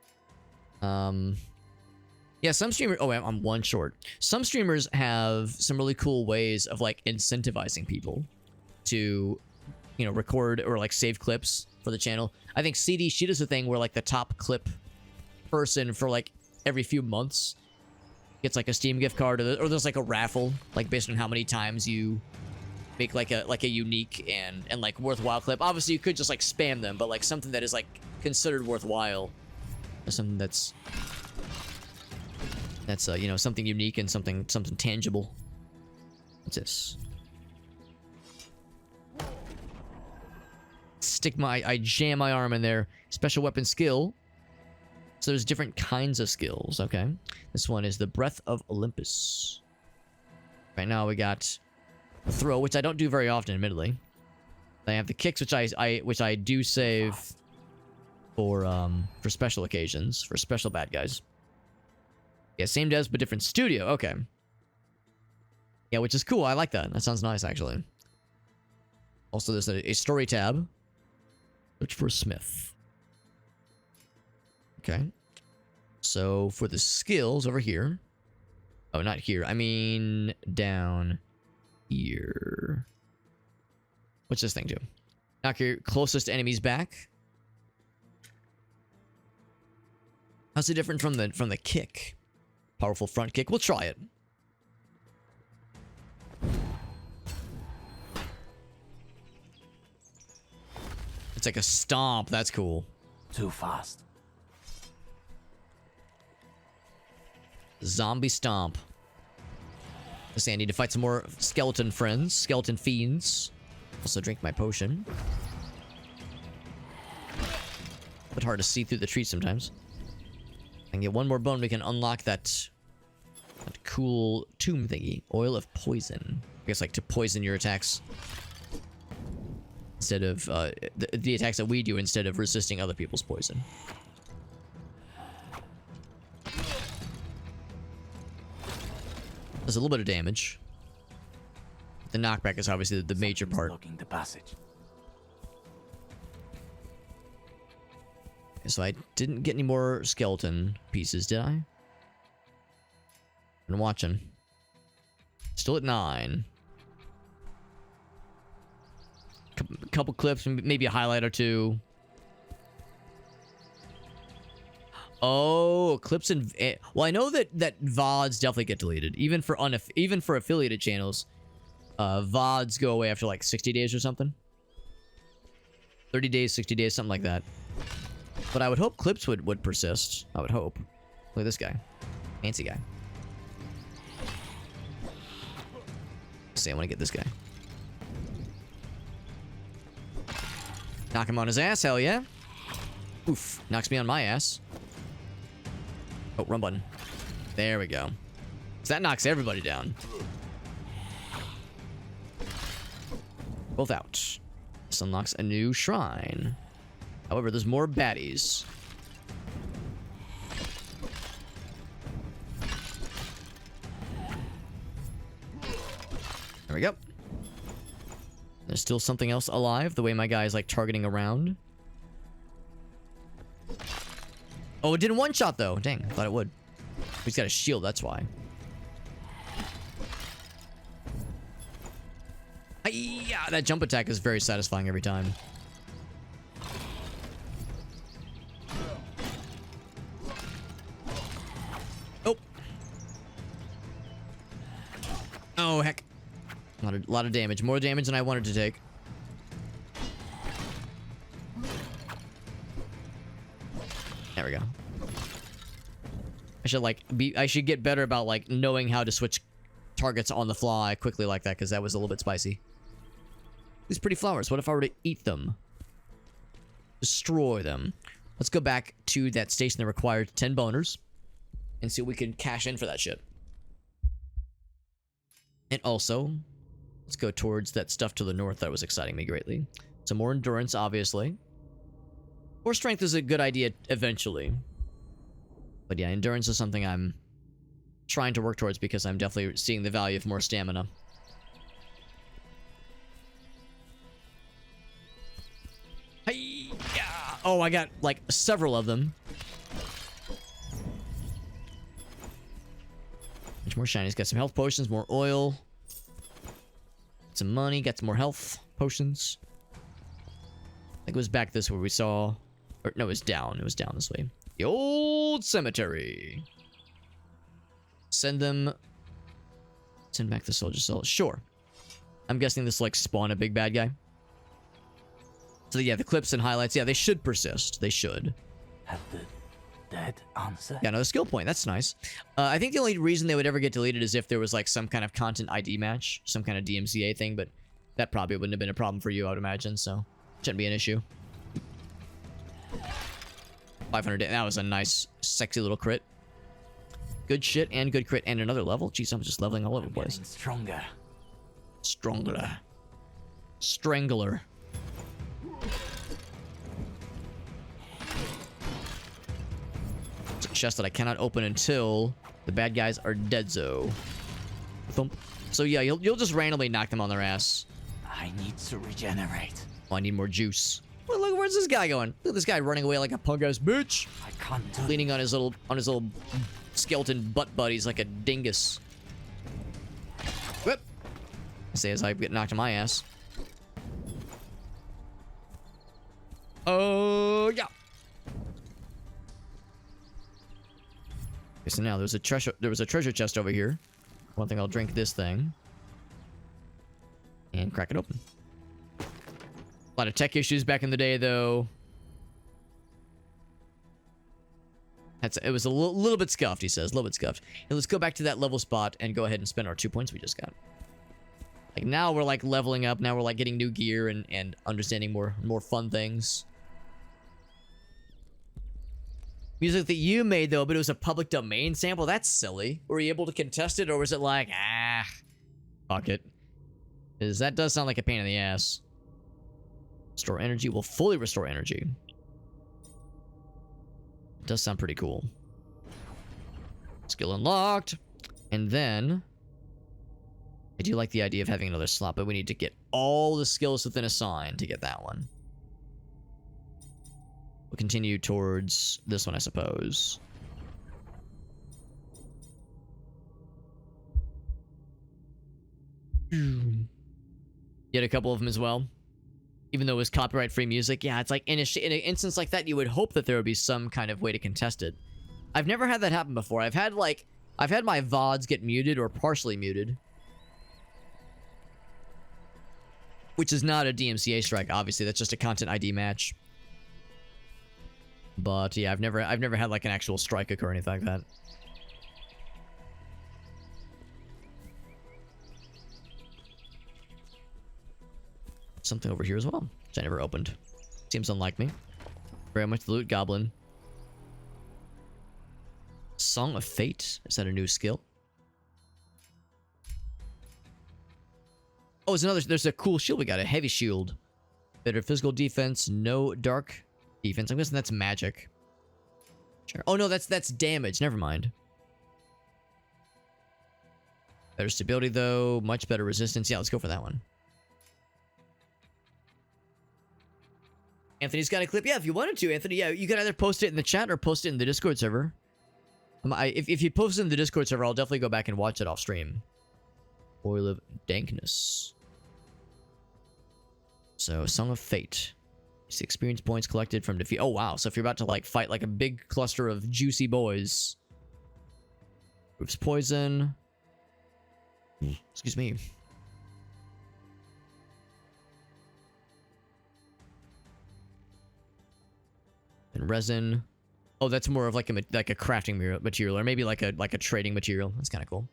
Yeah, some streamers... Oh, wait, I'm one short. Some streamers have some really cool ways of, like, incentivizing people to, you know, record or, like, save clips for the channel. I think she does a thing where, like, the top clip person for, like, every few months gets, like, a Steam gift card or there's, like, a raffle, like, based on how many times you make, like a unique and, like, worthwhile clip. Obviously, you could just, like, spam them, but, like, something that is, like, considered worthwhile. Something that's you know, something unique and something tangible. What's this? I jam my arm in there. Special weapon skill. So there's different kinds of skills. Okay, this one is the Breath of Olympus. Right now we got a throw, which I don't do very often, admittedly. I have the kicks, which I do save for special occasions, for special bad guys. Yeah, same devs, but different studio. Okay. Yeah, which is cool. I like that. That sounds nice, actually. Also, there's a story tab. Search for Smith. Okay. So, for the skills over here. Oh, not here. I mean, down here. What's this thing do? Knock your closest enemies back. How's it different from the kick? Powerful front kick. We'll try it. It's like a stomp. That's cool. Too fast. Zombie stomp. Let's see, I need to fight some more skeleton friends. Skeleton fiends. Also drink my potion. A bit hard to see through the trees sometimes. And get one more bone, we can unlock that cool tomb thingy. Oil of poison. I guess like to poison your attacks. Instead of the attacks that we do instead of resisting other people's poison. Does a little bit of damage. The knockback is obviously the major part. Blocking the passage. So I didn't get any more skeleton pieces, did I? Been watching. Still at 9. Couple clips, maybe a highlight or two. Oh, clips and well, I know that VODs definitely get deleted, even for affiliated channels. VODs go away after like 60 days or something. 30 days, 60 days, something like that. But I would hope clips would persist. I would hope. Look at this guy. Fancy guy. Let's see, I want to get this guy. Knock him on his ass, hell yeah. Oof, knocks me on my ass. Oh, run button. There we go. So that knocks everybody down. Both out. This unlocks a new shrine. However, there's more baddies. There we go. There's still something else alive, the way my guy is like targeting around. Oh, it didn't one-shot though. Dang, I thought it would. He's got a shield, that's why. Yeah, that jump attack is very satisfying every time. Oh. Oh, heck. A lot of damage. More damage than I wanted to take. There we go. I should get better about like knowing how to switch targets on the fly quickly like that, because that was a little bit spicy. These pretty flowers, what if I were to eat them? Destroy them. Let's go back to that station that required 10 boners and see what we can cash in for that shit. And also, let's go towards that stuff to the north that was exciting me greatly. Some more endurance, obviously. More strength is a good idea eventually. But yeah, endurance is something I'm trying to work towards because I'm definitely seeing the value of more stamina. Hey-ya! Oh, I got like several of them. Much more shinies. Got some health potions, more oil. Some money, got some more health potions. I think it was back this way we saw... Or, no, it was down. It was down this way. The old cemetery. Send them... Send back the soldier cell. Sure. I'm guessing this, like, spawn a big bad guy. So, yeah, the clips and highlights, yeah, they should persist. They should. Have the dead answer? Yeah, another skill point. That's nice. I think the only reason they would ever get deleted is if there was, like, some kind of content ID match. Some kind of DMCA thing, but that probably wouldn't have been a problem for you, I would imagine, so... Shouldn't be an issue. 500. That was a nice, sexy little crit. Good shit and good crit and another level. Jeez, I'm just leveling all over the place. Stronger. Strangler. Strangler. It's a chest that I cannot open until the bad guys are dead-zo. Thump. So yeah, you'll just randomly knock them on their ass. I need to regenerate. Oh, I need more juice. Well, look, where's this guy going? Look at this guy running away like a punk-ass bitch. I can't do Leaning on his little skeleton butt buddies like a dingus. Whip. I say as I get knocked on my ass. Oh yeah. Okay, so now there was a treasure chest over here. One thing, I'll drink this thing and crack it open. A lot of tech issues back in the day, though. It was a little bit scuffed, he says. A little bit scuffed. And let's go back to that level spot and go ahead and spend our 2 points we just got. Like, now we're, like, leveling up. Now we're, like, getting new gear and understanding more fun things. Music that you made, though, but it was a public domain sample? That's silly. Were you able to contest it, or was it like, fuck it? Because that does sound like a pain in the ass. Restore energy will fully restore energy. It does sound pretty cool. Skill unlocked. And then... I do like the idea of having another slot, but we need to get all the skills within a sign to get that one. We'll continue towards this one, I suppose. Get a couple of them as well. Even though it was copyright-free music, yeah, it's like in an instance like that, you would hope that there would be some kind of way to contest it. I've never had that happen before. I've had my VODs get muted or partially muted, which is not a DMCA strike. Obviously, that's just a content ID match. But yeah, I've never had like an actual strike occur or anything like that. Something over here as well, which I never opened. Seems unlike me. Very much the loot goblin. Song of Fate. Is that a new skill? Oh, there's a cool shield we got. A heavy shield. Better physical defense. No dark defense. I'm guessing that's magic. Sure. Oh no, that's damage. Never mind. Better stability though. Much better resistance. Yeah, let's go for that one. Anthony's got a clip. Yeah, if you wanted to, Anthony. Yeah, you can either post it in the chat or post it in the Discord server. If you post it in the Discord server, I'll definitely go back and watch it off stream. Oil of Dankness. So, Song of Fate. It's experience points collected from defeat. Oh, wow. So if you're about to, like, fight, like, a big cluster of juicy boys. Proofs poison. Excuse me. And resin. Oh, that's more of like a crafting material, or maybe like a trading material. That's kind of cool.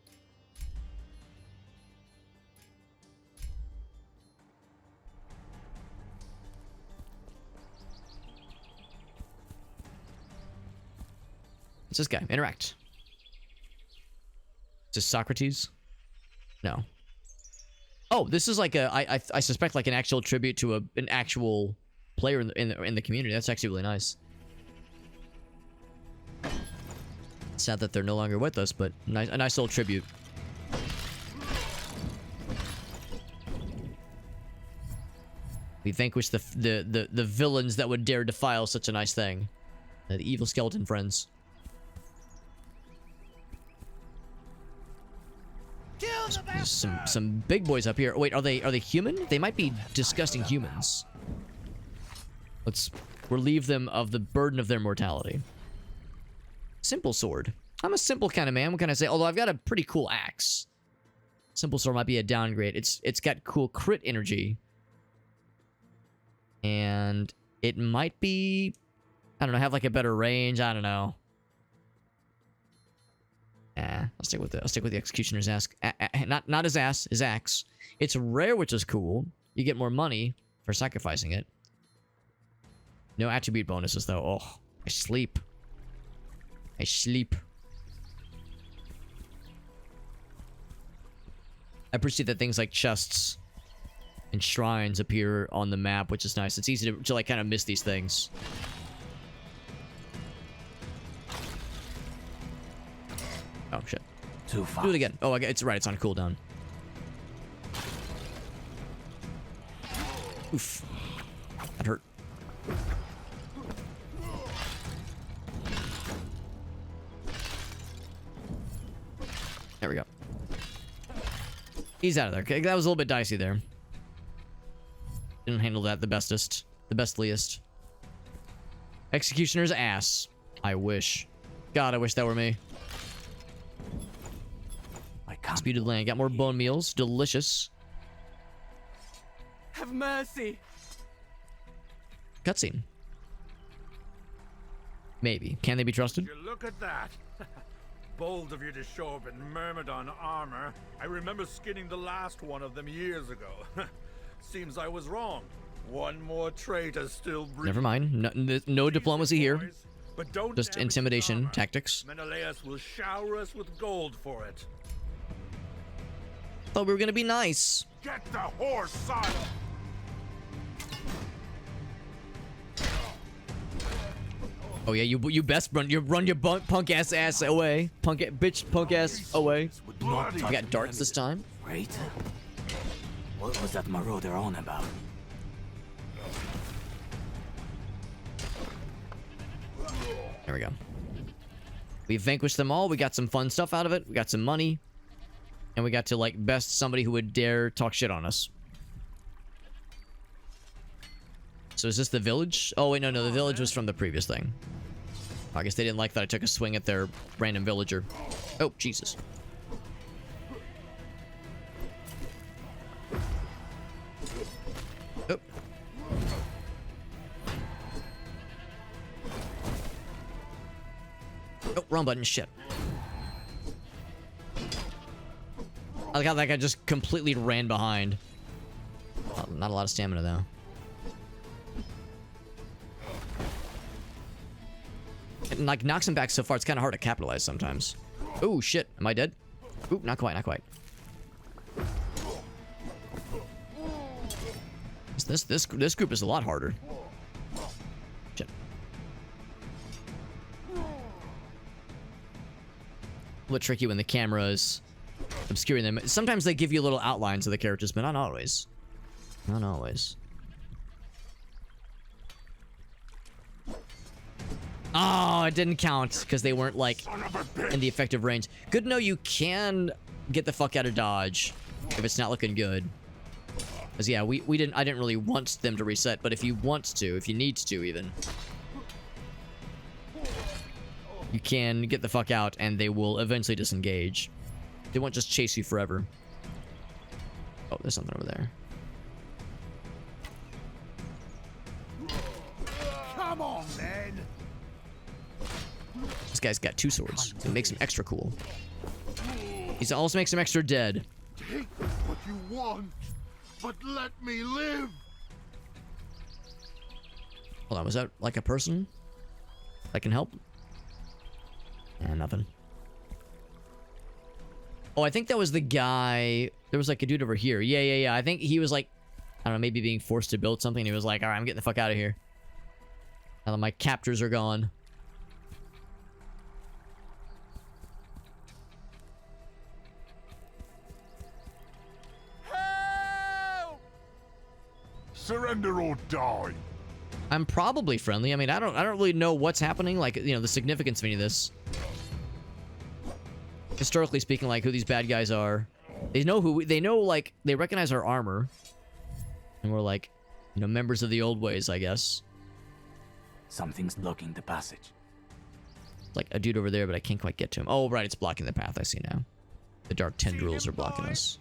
What's this guy? Interact. Is this Socrates? No. Oh, this is like I suspect like an actual tribute to an actual player in the community. That's actually really nice. Sad that they're no longer with us, but a nice little tribute. We vanquished the villains that would dare defile such a nice thing. The evil skeleton friends. There's some big boys up here. Wait, are they human? They might be disgusting humans. Let's relieve them of the burden of their mortality. Simple sword. I'm a simple kind of man. What can I say? Although I've got a pretty cool axe. Simple sword might be a downgrade. It's got cool crit energy. And it might be, I don't know, have like a better range. I don't know. I'll stick with the executioner's axe. Not his ass, his axe. It's rare, which is cool. You get more money for sacrificing it. No attribute bonuses though. Oh, I sleep. I sleep. I appreciate that things like chests and shrines appear on the map, which is nice. It's easy to like kind of miss these things. Oh shit. Too fast. Do it again. Oh, it's right. It's on cooldown. Oof. That hurt. There we go. He's out of there. Okay, that was a little bit dicey there. Didn't handle that the bestest. The bestliest. Executioner's ass. I wish. God, I wish that were me. Disputed land. Got more bone meals. Delicious. Have mercy. Cutscene. Maybe. Can they be trusted? You look at that. Bold of you to show up in Myrmidon armor. I remember skinning the last one of them years ago. Seems I was wrong. One more traitor still breathing. Never mind. No diplomacy here. But don't just intimidation tactics. Menelaus will shower us with gold for it. Thought we were gonna be nice. Get the horse silent. Oh yeah, you best run your punk ass away. Punk ass away. We got darts this time. Wait. What was that marauder on about? There we go. We vanquished them all. We got some fun stuff out of it. We got some money. And we got to, like, best somebody who would dare talk shit on us. So is this the village? Oh, wait, no, the village was from the previous thing. I guess they didn't like that I took a swing at their random villager. Oh, Jesus. Oh. Oh, wrong button. Shit. I like how that guy just completely ran behind. Not a lot of stamina though. It like knocks him back so far. It's kind of hard to capitalize sometimes. Oh shit! Am I dead? Oop, not quite. Not quite. This group is a lot harder. Shit. A little tricky when the camera is obscuring them. Sometimes they give you little outlines of the characters, but not always. Not always. Oh, it didn't count because they weren't like in the effective range. Good to know you can get the fuck out of dodge if it's not looking good. Because yeah, I didn't really want them to reset, but if you want to, if you need to even, you can get the fuck out and they will eventually disengage. They won't just chase you forever. Oh, there's something over there. Come on, man. This guy's got 2 swords. It makes him extra cool. He also makes him extra dead. Take what you want, but let me live. Hold on, was that like a person that can help? Nothing. Oh, I think that was the guy. There was like a dude over here. Yeah. I think he was like, I don't know, maybe being forced to build something. He was like, all right, I'm getting the fuck out of here. Now that my captors are gone. Help! Surrender or die. I'm probably friendly. I mean, I don't really know what's happening. Like, you know, the significance of any of this. Historically speaking, like who these bad guys are. They know like they recognize our armor. And we're like, you know, members of the old ways, I guess. Something's blocking the passage. It's like a dude over there, but I can't quite get to him. Oh, right, it's blocking the path. I see now. The dark tendrils are blocking us.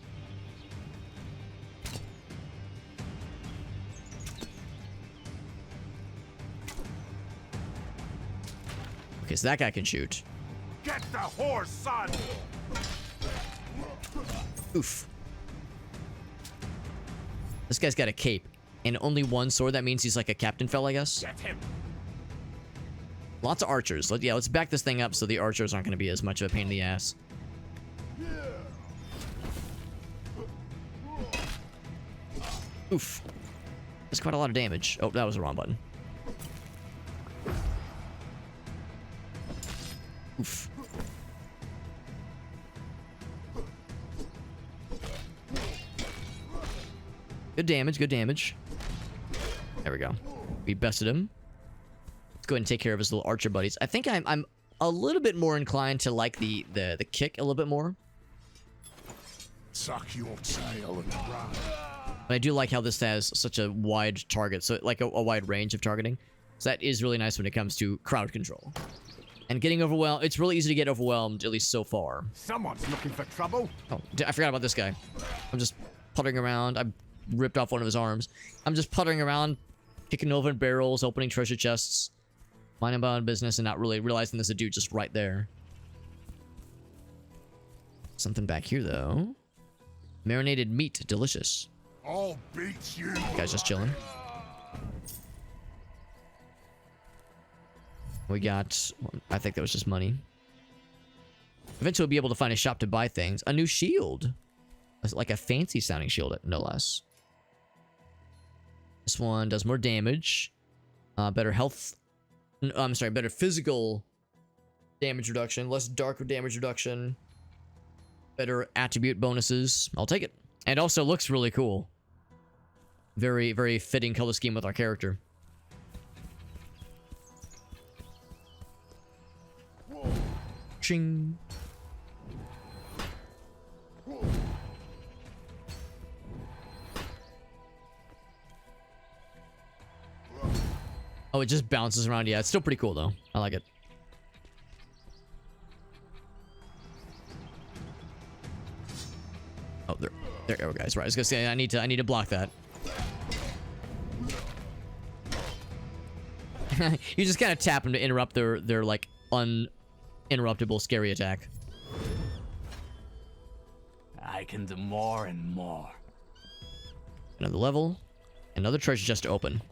Okay, so that guy can shoot. Get the horse, son! Oof. This guy's got a cape and only 1 sword. That means he's like a captain fell, I guess. Get him! Lots of archers. Yeah, let's back this thing up so the archers aren't going to be as much of a pain in the ass. Oof. That's quite a lot of damage. Oh, that was the wrong button. Oof. Good damage, good damage. There we go. We bested him. Let's go ahead and take care of his little archer buddies. I think I'm a little bit more inclined to like the kick a little bit more. Suck your tail and run. But I do like how this has such a wide target, so like a wide range of targeting. So that is really nice when it comes to crowd control. And getting overwhelmed, it's really easy to get overwhelmed, at least so far. Someone's looking for trouble. Oh, I forgot about this guy. I'm just puttering around. I ripped off one of his arms. I'm just puttering around, kicking over barrels, opening treasure chests, minding my own business, and not really realizing there's a dude just right there. Something back here, though. Marinated meat, delicious. I'll beat you. Guy's just chilling. We got, I think that was just money. Eventually we'll be able to find a shop to buy things. A new shield. Like a fancy sounding shield, no less. This one does more damage. Better health. I'm sorry, better physical damage reduction. Less dark damage reduction. Better attribute bonuses. I'll take it. And also looks really cool. Very, very fitting color scheme with our character. Ching. Oh, it just bounces around. Yeah, it's still pretty cool though. I like it. Oh, there we go, guys. Right, I was gonna say I need to block that. You just kind of tap them to interrupt their like uninterruptible scary attack. I can do more and more. Another level. Another treasure chest to open.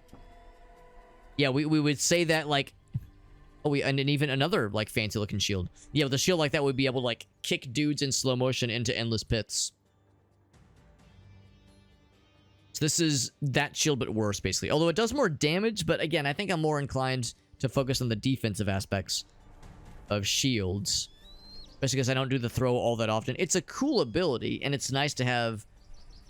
Yeah, we would say that, like... Oh, and then even another, like, fancy-looking shield. Yeah, with a shield like that, we'd be able to, like, kick dudes in slow motion into endless pits. So this is that shield, but worse, basically. Although it does more damage, but again, I think I'm more inclined to focus on the defensive aspects of shields. Especially because I don't do the throw all that often. It's a cool ability, and it's nice to have,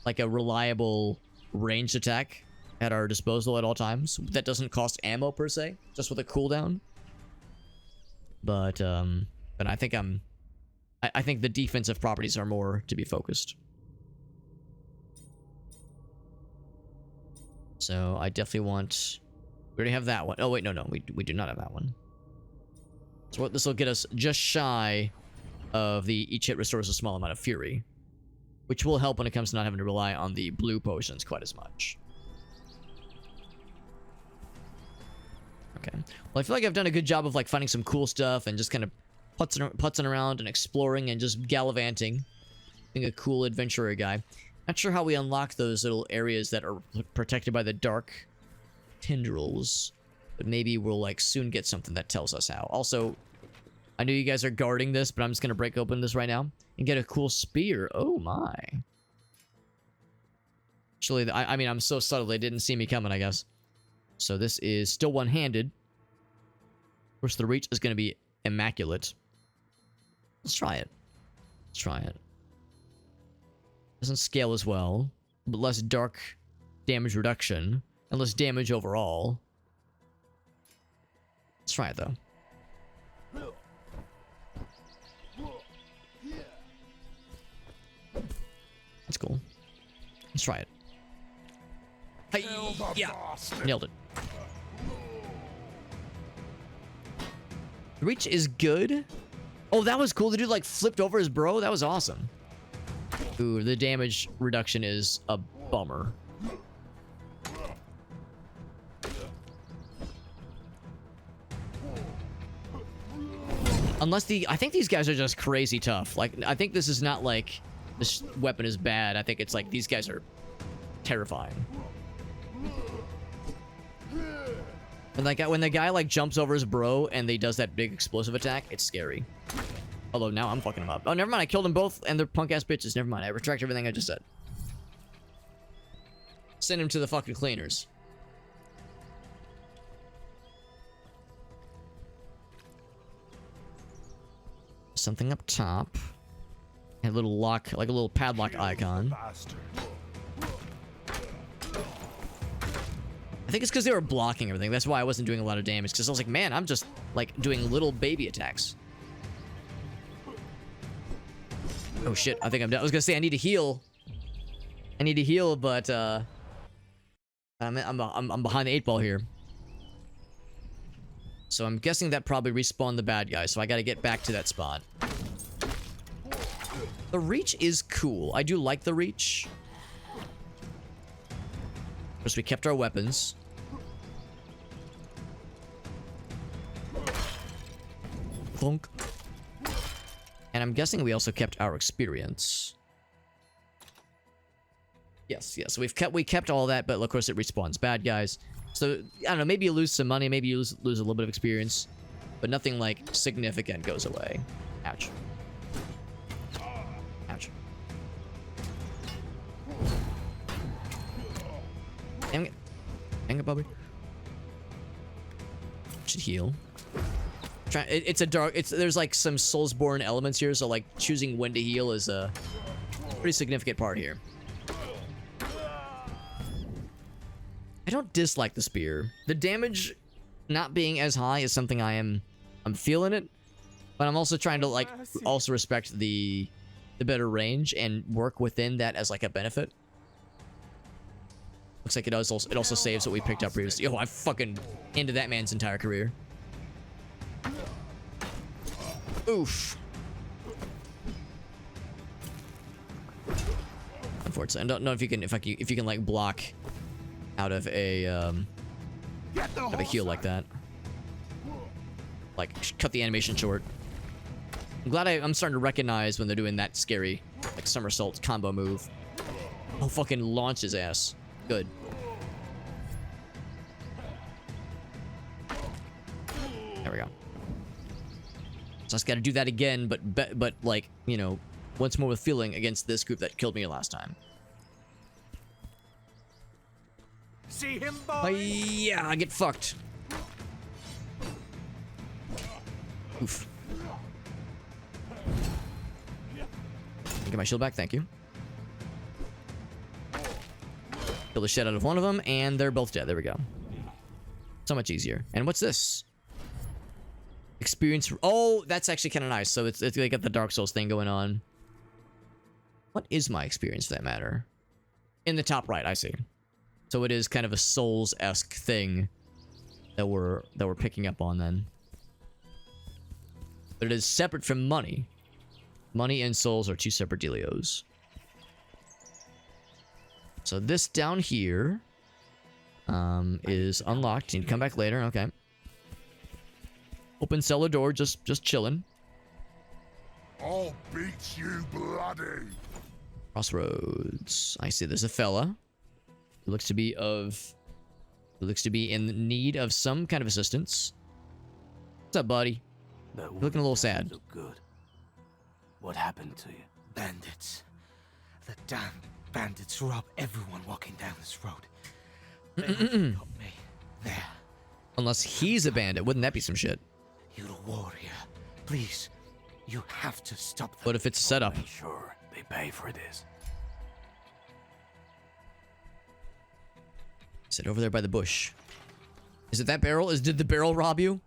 like, a reliable ranged attack at our disposal at all times. That doesn't cost ammo, per se, just with a cooldown. But I think I think the defensive properties are more to be focused. So I definitely want... We already have that one. Oh, wait, no. We do not have that one. So what this will get us just shy of the each hit restores a small amount of fury, which will help when it comes to not having to rely on the blue potions quite as much. Okay. Well, I feel like I've done a good job of, like, finding some cool stuff and just kind of putzing around and exploring and just gallivanting. Being a cool adventurer guy. Not sure how we unlock those little areas that are protected by the dark tendrils. But maybe we'll, like, soon get something that tells us how. Also, I know you guys are guarding this, but I'm just going to break open this right now and get a cool spear. Oh, my. Actually, I mean, I'm so subtle they didn't see me coming, I guess. So this is still one-handed. Of course, the reach is going to be immaculate. Let's try it. Let's try it. Doesn't scale as well, but less dark damage reduction and less damage overall. Let's try it, though. That's cool. Let's try it. Hey, yeah, nailed it. The reach is good. Oh, that was cool. The dude, like, flipped over his bro. That was awesome. Ooh, the damage reduction is a bummer. Unless I think these guys are just crazy tough. Like, I think this is not like this weapon is bad. I think it's like these guys are terrifying. When the guy like jumps over his bro and he does that big explosive attack, it's scary. Although now I'm fucking him up. Oh, never mind. I killed them both and they're punk ass bitches. Never mind. I retract everything I just said. Send him to the fucking cleaners. Something up top. A little lock, like a little padlock icon. I think it's because they were blocking everything. That's why I wasn't doing a lot of damage. Because I was like, man, I'm just, like, doing little baby attacks. Oh, shit. I think I'm done. I was going to say, I need to heal. I need to heal, but, I'm behind the 8 ball here. So I'm guessing that probably respawned the bad guy. So I got to get back to that spot. The reach is cool. I do like the reach. First, we kept our weapons. Thunk. And I'm guessing we also kept our experience. Yes. So we kept all that, but of course it respawns bad guys. So I don't know, maybe you lose some money, maybe you lose a little bit of experience, but nothing like significant goes away. Ouch. Ouch. Dang it, Bobby. Should heal. It's a dark. There's like some Soulsborne elements here, so like choosing when to heal is a pretty significant part here. I don't dislike the spear. The damage not being as high is something I'm feeling it, but I'm also trying to like also respect the better range and work within that as like a benefit. Looks like it also saves what we picked up previously. Oh, I fucking ended that man's entire career. Oof. Unfortunately, I don't know if you can like block out of a heal like that. Like cut the animation short. I'm glad I'm starting to recognize when they're doing that scary like somersault combo move. Oh, fucking launch his ass. Good. There we go. So I just gotta do that again, but like, you know, once more with feeling against this group that killed me last time. See him, boy? Yeah, get fucked. Oof. Get my shield back, thank you. Kill the shit out of one of them, and they're both dead. There we go. So much easier. And what's this? Experience. Oh, that's actually kind of nice. So it's they got the Dark Souls thing going on. What is my experience for that matter? In the top right, I see. So it is kind of a Souls-esque thing that we're picking up on then. But it is separate from money. Money and souls are two separate dealios. So this down here is unlocked. You need to come back later. Okay. Open cellar door, just chilling. I'll beat you bloody. Crossroads. I see. There's a fella. Who looks to be in need of some kind of assistance. What's up, buddy? You're looking a little sad. Look good. What happened to you? Bandits. The damn bandits rob everyone walking down this road. They want to help me. There. Unless he's a bandit. Wouldn't that be some shit? You're a warrior. Please. You have to stop them. What if it's set up? Make sure they pay for this. Sit over there by the bush. Is it that barrel? Did the barrel rob you?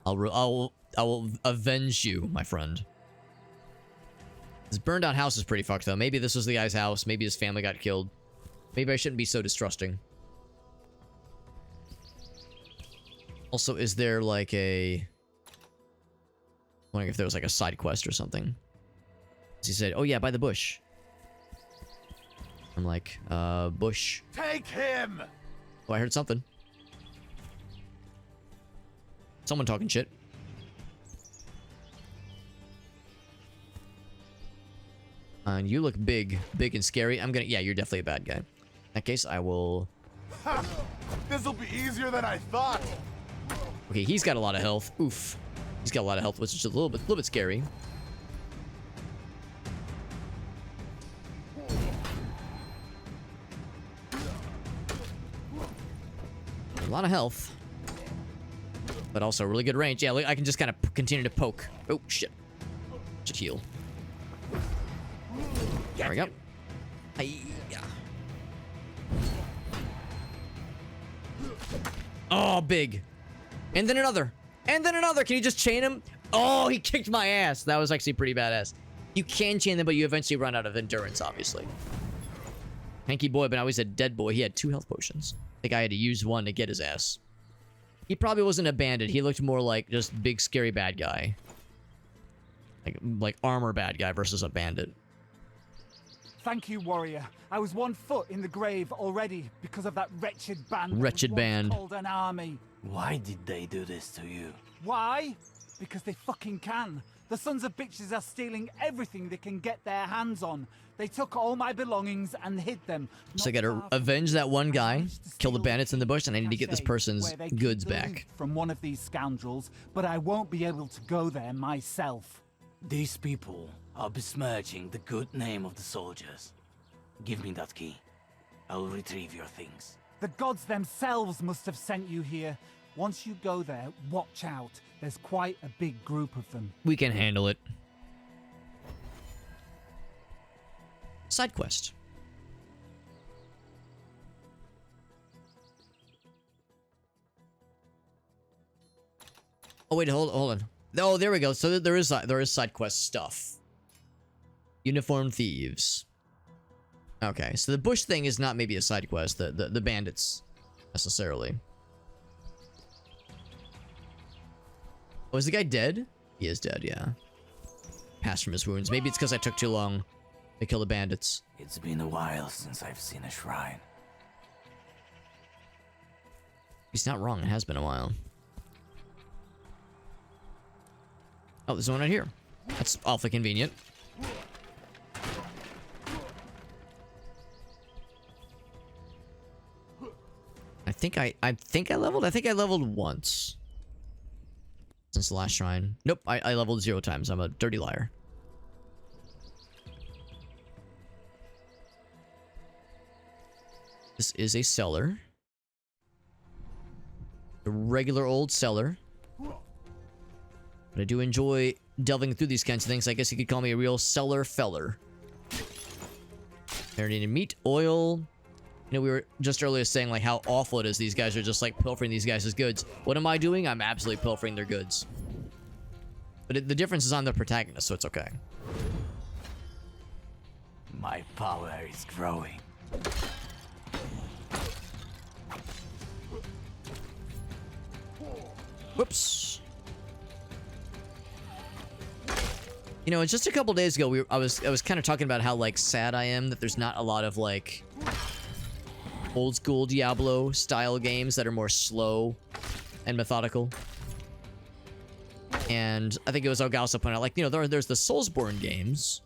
I will avenge you, my friend. This burned down house is pretty fucked though. Maybe this was the guy's house. Maybe his family got killed. Maybe I shouldn't be so distrusting. Also, is there like a... I'm wondering if there was like a side quest or something. He said, oh yeah, by the bush. I'm like, bush. Take him! Oh, I heard something. Someone talking shit. And you look big and scary. Yeah, you're definitely a bad guy. In that case, I will... This'll be easier than I thought. Okay, he's got a lot of health. Oof. He's got a lot of health, which is a little bit scary. A lot of health. But also really good range. Yeah, I can just kind of continue to poke. Oh, shit. Should heal. There we go. Hi-ya. Oh, big. And then another. And then another. Can you just chain him? Oh, he kicked my ass. That was actually pretty badass. You can chain them, but you eventually run out of endurance, obviously. Hanky boy, but now he's a dead boy. He had 2 health potions. I think I had to use 1 to get his ass. He probably wasn't a bandit. He looked more like just big, scary bad guy. Like armor bad guy versus a bandit. Thank you, warrior. I was 1 foot in the grave already because of that wretched band. Wretched band. Called an army. Why did they do this to you? Why? Because they fucking can. The sons of bitches are stealing everything they can get their hands on. They took all my belongings and hid them. So I gotta avenge that one guy, kill the bandits in the bush, and I need to get this person's goods back. From one of these scoundrels, but I won't be able to go there myself. These people are besmirching the good name of the soldiers. Give me that key. I'll retrieve your things. The gods themselves must have sent you here. Once you go there, watch out. There's quite a big group of them. We can handle it. Side quest. Oh wait, hold on. Oh, there we go. So there is side quest stuff. Uniformed thieves. Okay, so the bush thing is not maybe a side quest. The bandits necessarily. Oh, is the guy dead? He is dead. Yeah. Passed from his wounds. Maybe it's because I took too long to kill the bandits. It's been a while since I've seen a shrine. He's not wrong. It has been a while. Oh, there's one right here. That's awfully convenient. think I leveled. I think I leveled once since the last shrine. Nope, I leveled 0 times. I'm a dirty liar. This is a cellar. A regular old cellar. But I do enjoy delving through these kinds of things. I guess you could call me a real cellar feller. Marinated meat, oil. You know, we were just earlier saying like how awful it is. These guys are just like pilfering these guys' goods. What am I doing? I'm absolutely pilfering their goods. But the difference is on the protagonist, so it's okay. My power is growing. Whoops. You know, just a couple days ago, I was kind of talking about how like sad I am that there's not a lot of like old school Diablo style games that are more slow and methodical. And I think it was Ogalsa pointed out, like, you know, there's the Soulsborne games,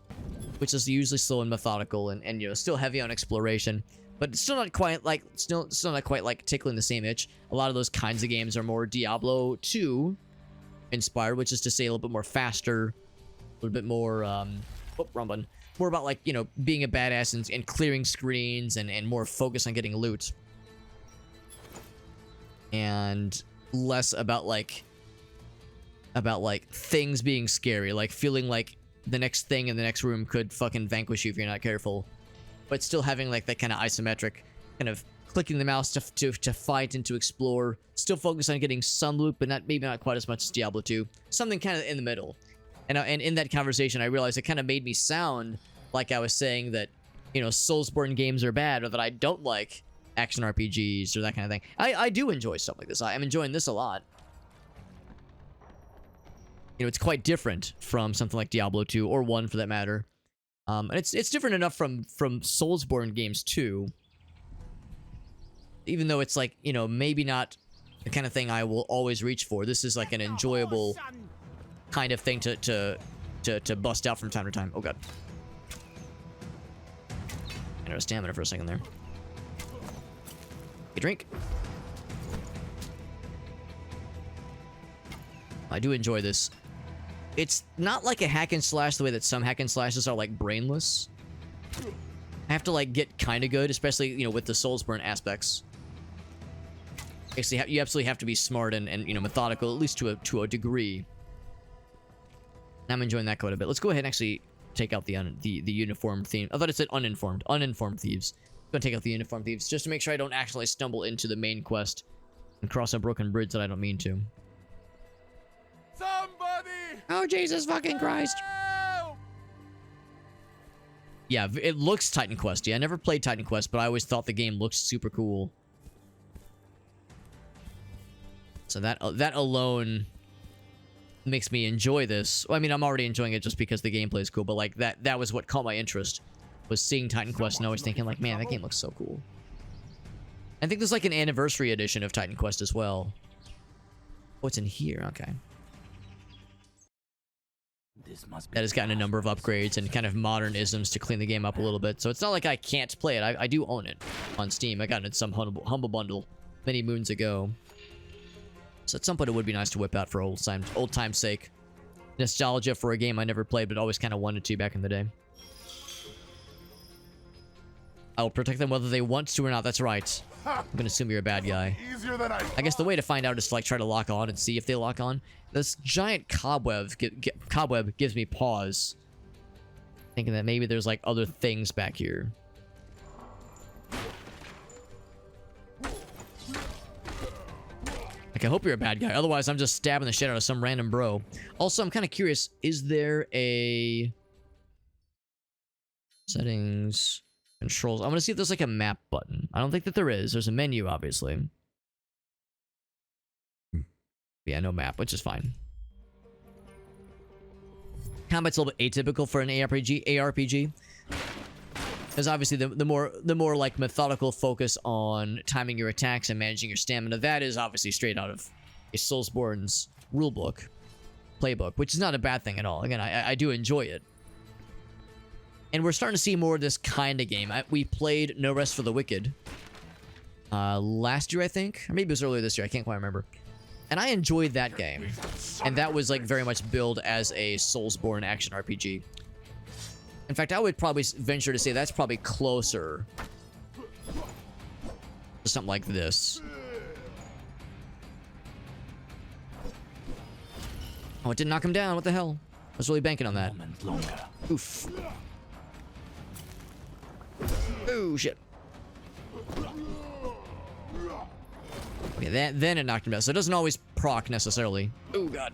which is usually slow and methodical and you know, still heavy on exploration, but it's still not quite like still not quite like tickling the same itch. A lot of those kinds of games are more Diablo 2 inspired, which is to say a little bit more faster, a little bit more wrong button. More about like, you know, being a badass and clearing screens and more focus on getting loot. And less about like things being scary, like feeling like the next thing in the next room could fucking vanquish you if you're not careful. But still having like that kind of isometric, kind of clicking the mouse to fight and to explore. Still focus on getting some loot, but maybe not quite as much as Diablo 2. Something kind of in the middle. And in that conversation, I realized it kind of made me sound like I was saying that, you know, Soulsborne games are bad, or that I don't like action RPGs or that kind of thing. I do enjoy stuff like this. I'm enjoying this a lot. You know, it's quite different from something like Diablo 2 or 1 for that matter. And it's different enough from Soulsborne games too. Even though it's like, you know, maybe not the kind of thing I will always reach for. This is like an enjoyable kind of thing to bust out from time to time. Oh god. I had stamina for a second there. A drink. I do enjoy this. It's not like a hack and slash the way that some hack and slashes are like brainless. I have to like get kind of good, especially, you know, with the Soulsborne aspects. Actually, you absolutely have to be smart and you know, methodical, at least to a degree. I'm enjoying that quite a bit. Let's go ahead and actually take out the uniformed theme. I thought it said uninformed thieves. I'm gonna take out the uniformed thieves just to make sure I don't actually stumble into the main quest and cross a broken bridge that I don't mean to. Somebody! Oh, Jesus fucking Christ. Help! Yeah, it looks Titan Questy. I never played Titan Quest, but I always thought the game looked super cool. So that alone makes me enjoy this. Well, I mean, I'm already enjoying it just because the gameplay is cool, but like that was what caught my interest, was seeing Titan Quest and always thinking like, man, that game looks so cool. I think there's like an anniversary edition of Titan Quest as well. Oh, it's in here. Okay. That has gotten a number of upgrades and kind of modern isms to clean the game up a little bit. So it's not like I can't play it. I do own it on Steam. I got it in some humble bundle many moons ago. So at some point it would be nice to whip out for old time's sake. Nostalgia for a game I never played but always kind of wanted to back in the day. I will protect them whether they want to or not. That's right. I'm gonna assume you're a bad guy. Easier than I guess the way to find out is to like try to lock on and see if they lock on. This giant cobweb gives me pause, thinking that maybe there's like other things back here. Like, I hope you're a bad guy. Otherwise, I'm just stabbing the shit out of some random bro. Also, I'm kind of curious. Is there a settings? Controls. I'm gonna see if there's like a map button. I don't think that there is. There's a menu, obviously. Yeah, no map, which is fine. Combat's a little bit atypical for an ARPG. Because obviously the more like methodical focus on timing your attacks and managing your stamina, that is obviously straight out of a Soulsborne's rulebook, playbook, which is not a bad thing at all. Again, I do enjoy it. And we're starting to see more of this kind of game. We played No Rest for the Wicked. last year, I think. Or maybe it was earlier this year. I can't quite remember. And I enjoyed that game. And that was like very much billed as a Soulsborne action RPG. In fact, I would probably venture to say that's probably closer to something like this. Oh, it didn't knock him down. What the hell? I was really banking on that. Oof. Oh, shit. Okay, then it knocked him down. So it doesn't always proc necessarily. Oh, God.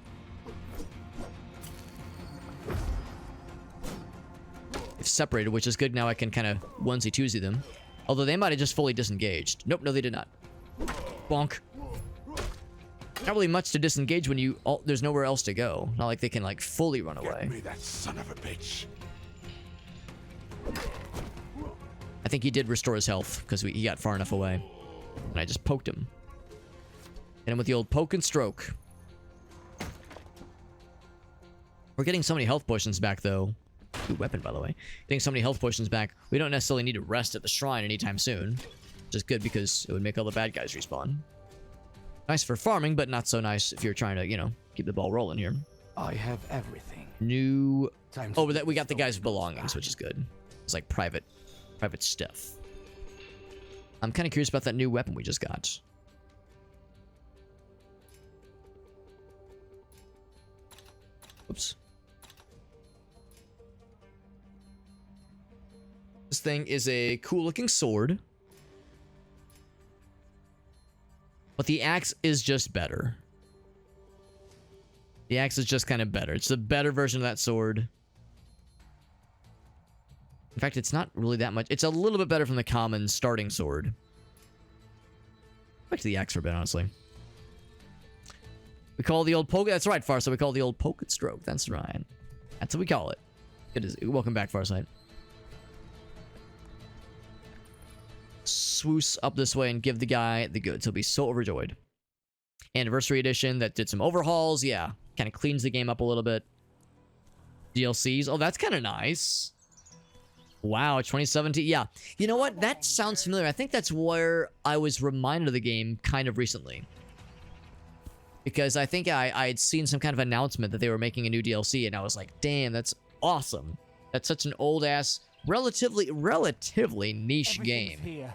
They've separated, which is good. Now I can kind of onesie-twosie them. Although they might have just fully disengaged. Nope, no, they did not. Bonk. Not really much to disengage when you... there's nowhere else to go. Not like they can, like, fully run away. Get me that son of a bitch. I think he did restore his health, because he got far enough away. And I just poked him. Hit him with the old poke and stroke. We're getting so many health potions back, though. Good weapon, by the way. Getting so many health potions back. We don't necessarily need to rest at the shrine anytime soon. Which is good, because it would make all the bad guys respawn. Nice for farming, but not so nice if you're trying to, you know, keep the ball rolling here. I have everything. New... Oh, but we got the guy's belongings, which is good. It's like private stuff. I'm kind of curious about that new weapon we just got. Oops. This thing is a cool-looking sword. But the axe is just better. The axe is just kind of better. It's a better version of that sword. In fact, it's not really that much. It's a little bit better from the common starting sword. Back to the axe for a bit, honestly. We call the old poke... That's right, Farsight. We call the old poke and stroke. That's right. That's what we call it. It is. Welcome back, Farsight. Swoosh up this way and give the guy the goods. He'll be so overjoyed. Anniversary edition that did some overhauls. Yeah. Kind of cleans the game up a little bit. DLCs. Oh, that's kind of nice. Wow, 2017. Yeah. You know what? That sounds familiar. I think that's where I was reminded of the game kind of recently. Because I think I had seen some kind of announcement that they were making a new DLC, and I was like, damn, that's awesome. That's such an old-ass, relatively niche game.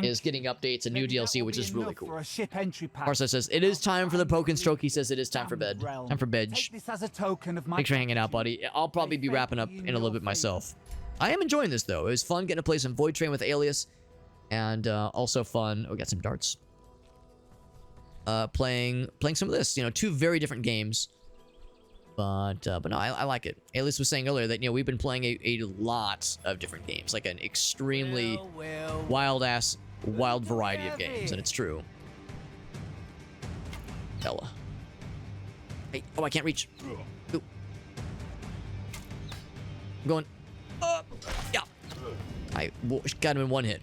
Is getting updates and new DLC, which is really cool. Farsight says, it is time for the poke and stroke. He says it is time for bed. Time for bed. Thanks for hanging out, buddy. I'll probably be wrapping up in a little bit myself. I am enjoying this, though. It was fun getting to play some Void Train with Alias. And also fun. Oh, we got some darts. Playing some of this. You know, two very different games. But no, I like it. Alias was saying earlier that, you know, we've been playing a lot of different games. Like an extremely wild variety of games. And it's true. Bella. Hey, oh, I can't reach. Ooh. I'm going up. Yeah. I got him in one hit.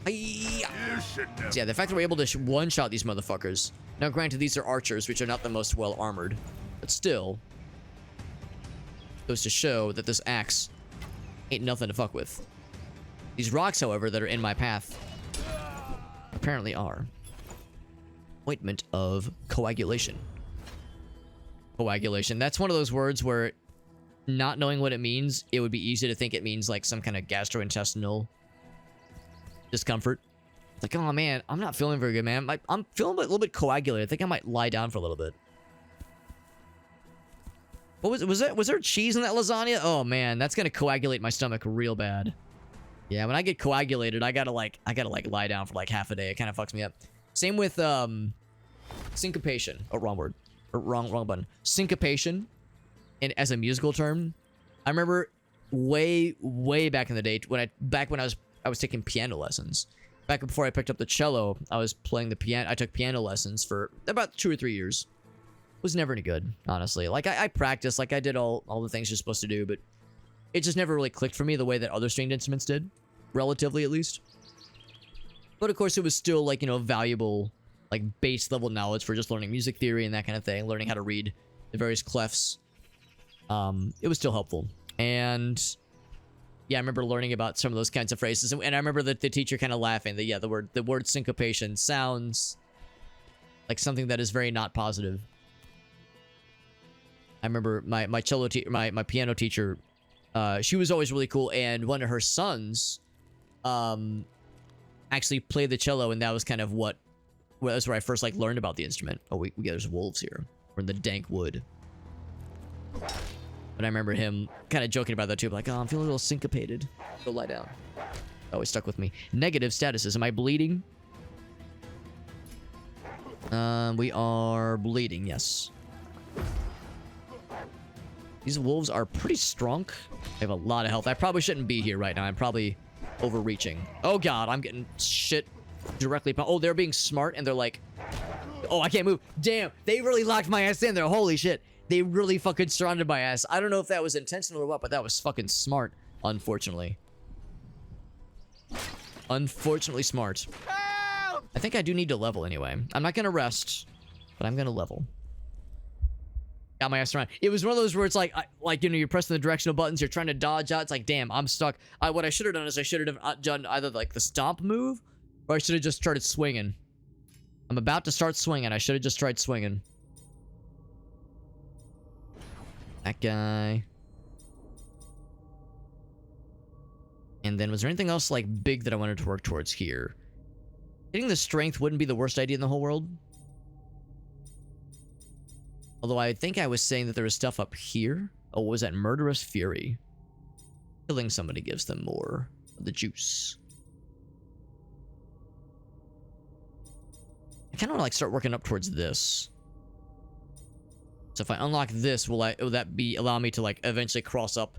Yeah, the fact that we're able to one-shot these motherfuckers. Now, granted, these are archers, which are not the most well-armored. But still, goes to show that this axe ain't nothing to fuck with. These rocks, however, that are in my path, apparently are. Ointment of coagulation. Coagulation. That's one of those words where, not knowing what it means, it would be easy to think it means like some kind of gastrointestinal discomfort. It's like, oh man, I'm not feeling very good, man. I'm feeling a little bit coagulated. I think I might lie down for a little bit. What was there cheese in that lasagna? Oh man, that's gonna coagulate my stomach real bad. Yeah, when I get coagulated, I gotta lie down for like half a day. It kind of fucks me up. Same with syncopation. Oh, wrong word. Or wrong button. Syncopation, and as a musical term, I remember way back in the day when I was taking piano lessons. Back before I picked up the cello, I was playing the piano. I took piano lessons for about 2 or 3 years. Was never any good, honestly. Like, I practiced, like, I did all the things you're supposed to do, but it just never really clicked for me the way that other stringed instruments did. Relatively, at least. But, of course, it was still, like, you know, valuable, like, base-level knowledge for just learning music theory and that kind of thing. Learning how to read the various clefs. It was still helpful. And Yeah, I remember learning about some of those kinds of phrases, and I remember that the teacher kind of laughing that yeah, the word syncopation sounds like something that is very not positive. I remember my my piano teacher, she was always really cool, and one of her sons actually played the cello, and that was kind of that's where I first like learned about the instrument. Oh, there's wolves here. We're in the dank wood. But I remember him kind of joking about that too, like, oh, I'm feeling a little syncopated. Go lie down. Always stuck with me. Negative statuses. Am I bleeding? We are bleeding, yes. These wolves are pretty strong. They have a lot of health. I probably shouldn't be here right now. I'm probably overreaching. Oh god, I'm getting shit directly. Oh, they're being smart and they're like, oh, I can't move. Damn, they really locked my ass in there. Holy shit. They really fucking surrounded my ass. I don't know if that was intentional or what, but that was fucking smart, unfortunately. Unfortunately smart. Help! I think I do need to level anyway. I'm not gonna rest, but I'm gonna level. Got my ass around. It was one of those where it's like, you know, you're pressing the directional buttons, you're trying to dodge out. It's like, damn, I'm stuck. What I should have done is I should have done either like the stomp move, or I should have just started swinging. I'm about to start swinging. I should have just tried swinging. That guy. And then was there anything else like big that I wanted to work towards here? Getting the strength wouldn't be the worst idea in the whole world. Although I think I was saying that there was stuff up here. Oh, was that Murderous Fury? Killing somebody gives them more of the juice. I kind of want to like start working up towards this. So if I unlock this, will that allow me to like eventually cross up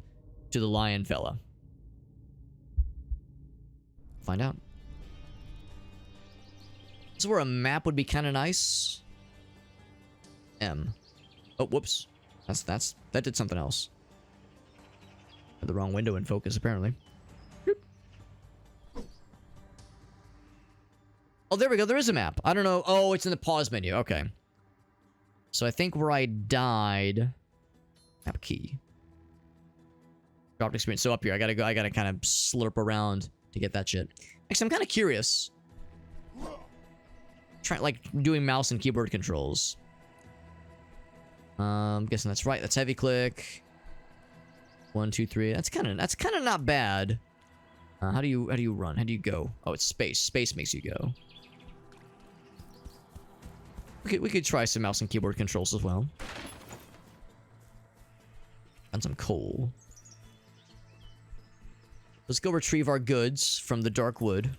to the lion fella? Find out. This is where a map would be kind of nice. Oh, whoops. That did something else. Had the wrong window in focus, apparently. Boop. Oh, there we go. There is a map. I don't know. Oh, it's in the pause menu. Okay. So I think where I died... Map key. Dropped experience. So up here, I gotta kind of slurp around to get that shit. Actually, I'm kind of curious. Try like doing mouse and keyboard controls. Guessing that's right. That's heavy click. 1, 2, 3. That's kind of not bad. How do you run? How do you go? Oh, it's space. Space makes you go. We could try some mouse and keyboard controls as well. And some coal. Let's go retrieve our goods from the dark wood.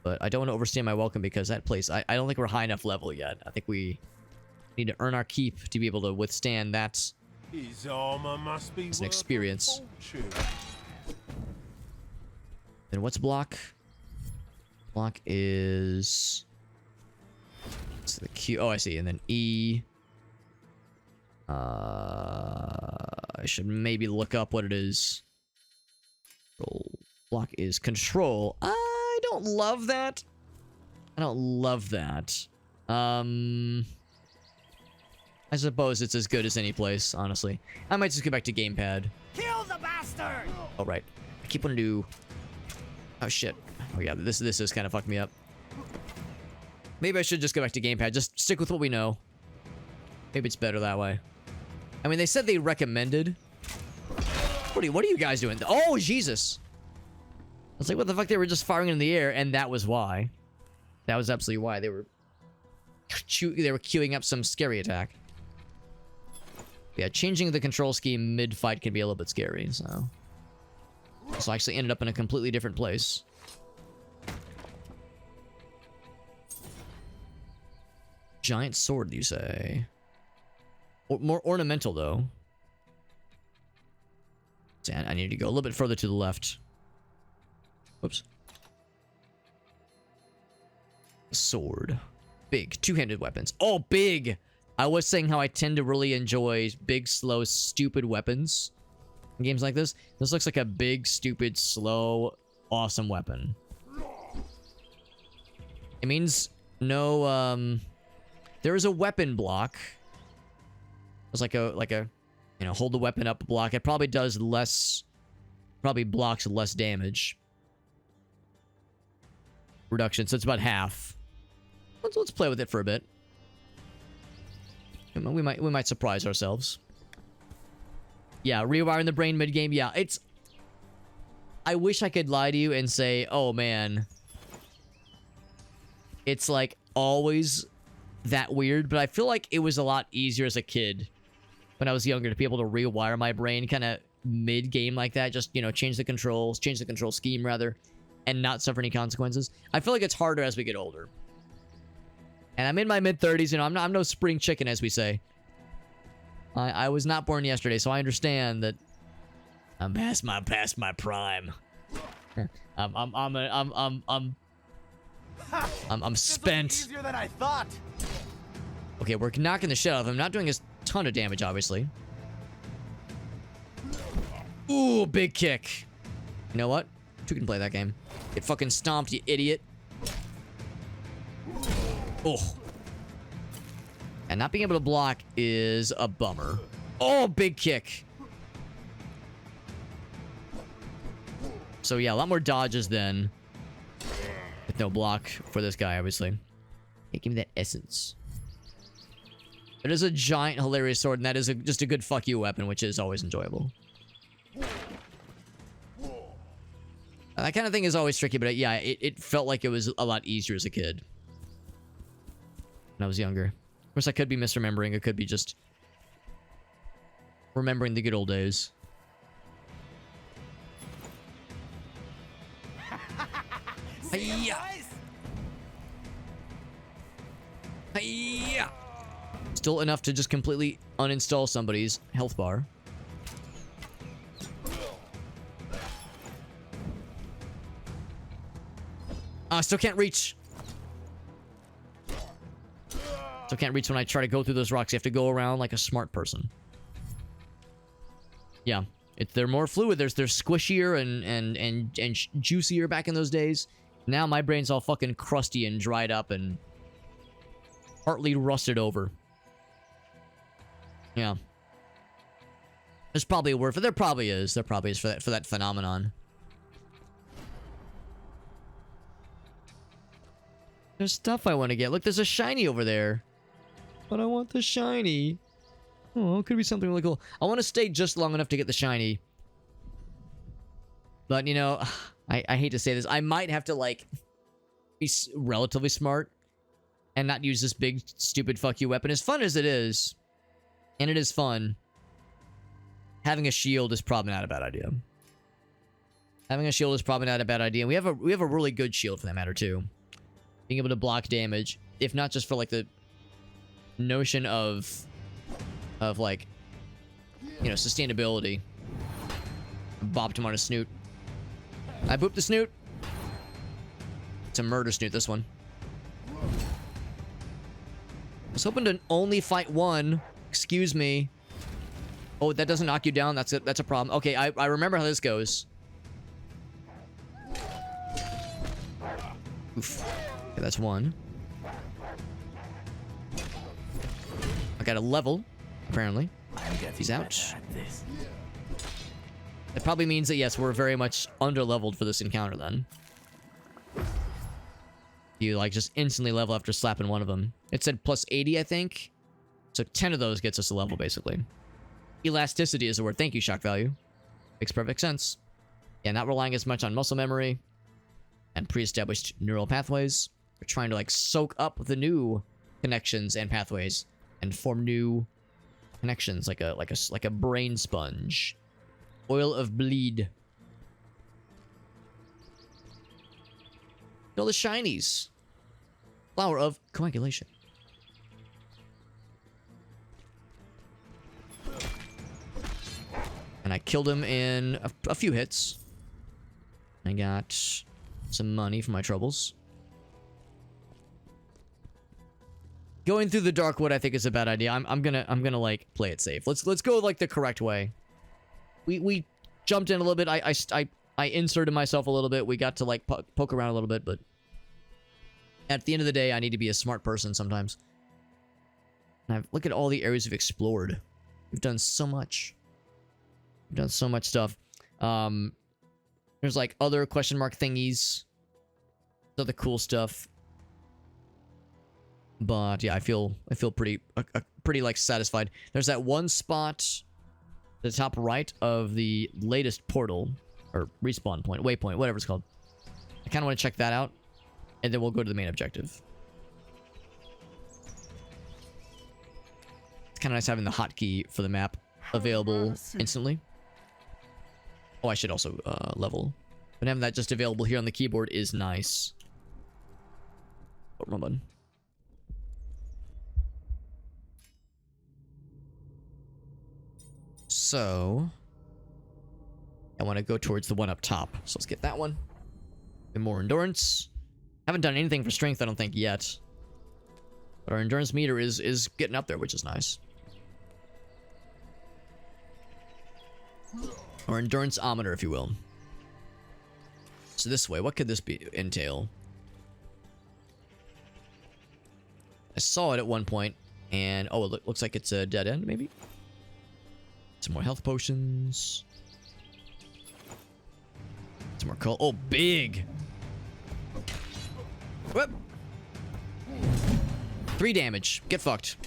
But I don't want to overstay my welcome because that place, I don't think we're high enough level yet. I think we need to earn our keep to be able to withstand that. His armor must be as an experience. Then what's block? Block is... It's the Q. Oh, I see. And then E. I should maybe look up what it is. Block is control. I don't love that. I don't love that. I suppose it's as good as any place, honestly. I might just go back to gamepad. Kill the bastard! Oh, right. I keep wanting to do... Oh, shit. Oh, yeah. This is kind of fucked me up. Maybe I should just go back to gamepad. Just stick with what we know. Maybe it's better that way. I mean, they said they recommended. What are you guys doing? Oh, Jesus. I was like, what the fuck? They were just firing in the air, and that was why. That was absolutely why. They were queuing up some scary attack. Yeah, changing the control scheme mid-fight can be a little bit scary, so... So I actually ended up in a completely different place. Giant sword, you say? More ornamental, though. See, I need to go a little bit further to the left. Whoops. Sword. Big. Two-handed weapons. Oh, big! I was saying how I tend to really enjoy big, slow, stupid weapons in games like this. This looks like a big, stupid, slow, awesome weapon. It means no, there is a weapon block. It's like a, you know, hold the weapon up block. It probably does less probably blocks less damage. Reduction, so it's about half. Let's play with it for a bit. We might surprise ourselves. Yeah, rewiring the brain mid-game. Yeah, it's... I wish I could lie to you and say, oh man, it's like always that weird, but I feel like it was a lot easier as a kid when I was younger to be able to rewire my brain kind of mid-game like that. Just, you know, change the control scheme rather, and not suffer any consequences. I feel like it's harder as we get older. And I'm in my mid-30s, you know, I'm no spring chicken, as we say. I was not born yesterday, so I understand that I'm past my prime. I'm spent. Easier than I thought. Okay, we're knocking the shit out of him. Not doing a ton of damage, obviously. Ooh, big kick. You know what? Two can play that game. Get fucking stomped, you idiot. Oh. And not being able to block is a bummer. Oh, big kick. So yeah, a lot more dodges then. With no block for this guy, obviously. Hey, give me that essence. It is a giant, hilarious sword, and that is just a good fuck you weapon, which is always enjoyable. That kind of thing is always tricky, but yeah, it felt like it was a lot easier as a kid. When I was younger. Of course, I could be misremembering. It could be just remembering the good old days. Hiya! Hiya! Still enough to just completely uninstall somebody's health bar. Still can't reach. Still can't reach when I try to go through those rocks. You have to go around like a smart person. Yeah. They're more fluid. They're squishier and juicier back in those days. Now my brain's all fucking crusty and dried up and partly rusted over. Yeah. There's probably a word for it. There probably is. There probably is for that phenomenon. There's stuff I want to get. Look, there's a shiny over there. But I want the shiny. Oh, it could be something really cool. I want to stay just long enough to get the shiny. But, you know, I hate to say this. I might have to, like, be relatively smart and not use this big, stupid fuck you weapon. As fun as it is, and it is fun, having a shield is probably not a bad idea. Having a shield is probably not a bad idea. We have a really good shield for that matter, too. Being able to block damage, if not just for, like, the notion of like, you know, sustainability. Bopped him on his snoot. I booped the snoot. It's a murder snoot, this one. I was hoping to only fight one. Excuse me. Oh, that doesn't knock you down. That's a problem. Okay, I remember how this goes. Oof. Okay, that's one. I got a level, apparently. He's out. That probably means that, yes, we're very much under-leveled for this encounter, then. You, like, just instantly level after slapping one of them. It said plus 80, I think. So 10 of those gets us a level, basically. Elasticity is the word. Thank you, shock value. Makes perfect sense. Yeah, not relying as much on muscle memory and pre-established neural pathways. We're trying to, like, soak up the new connections and pathways and form new connections, like a brain sponge. Oil of bleed. All the shinies. Flower of coagulation. And I killed him in a few hits. I got some money for my troubles. Going through the dark wood, I think, is a bad idea. I'm gonna like play it safe. Let's go like the correct way. We jumped in a little bit. I inserted myself a little bit. We got to like poke around a little bit, but at the end of the day, I need to be a smart person sometimes. And look at all the areas we've explored. We've done so much. We've done so much stuff. There's like other question mark thingies. Other cool stuff. But yeah, I feel pretty pretty like satisfied. There's that one spot at the top right of the latest portal or respawn point, waypoint, whatever it's called. I kind of want to check that out, and then we'll go to the main objective. It's kind of nice having the hotkey for the map available instantly. Oh, I should also level. But having that just available here on the keyboard is nice. Oh, wrong button. So, I want to go towards the one up top. So let's get that one. And more endurance. Haven't done anything for strength, I don't think, yet. But our endurance meter is getting up there, which is nice. Or endurance-ometer, if you will. So this way, what could this entail? I saw it at one point, and oh, it looks like it's a dead end, maybe? Some more health potions. Some more coal. Oh, big! Whoop! 3 damage. Get fucked.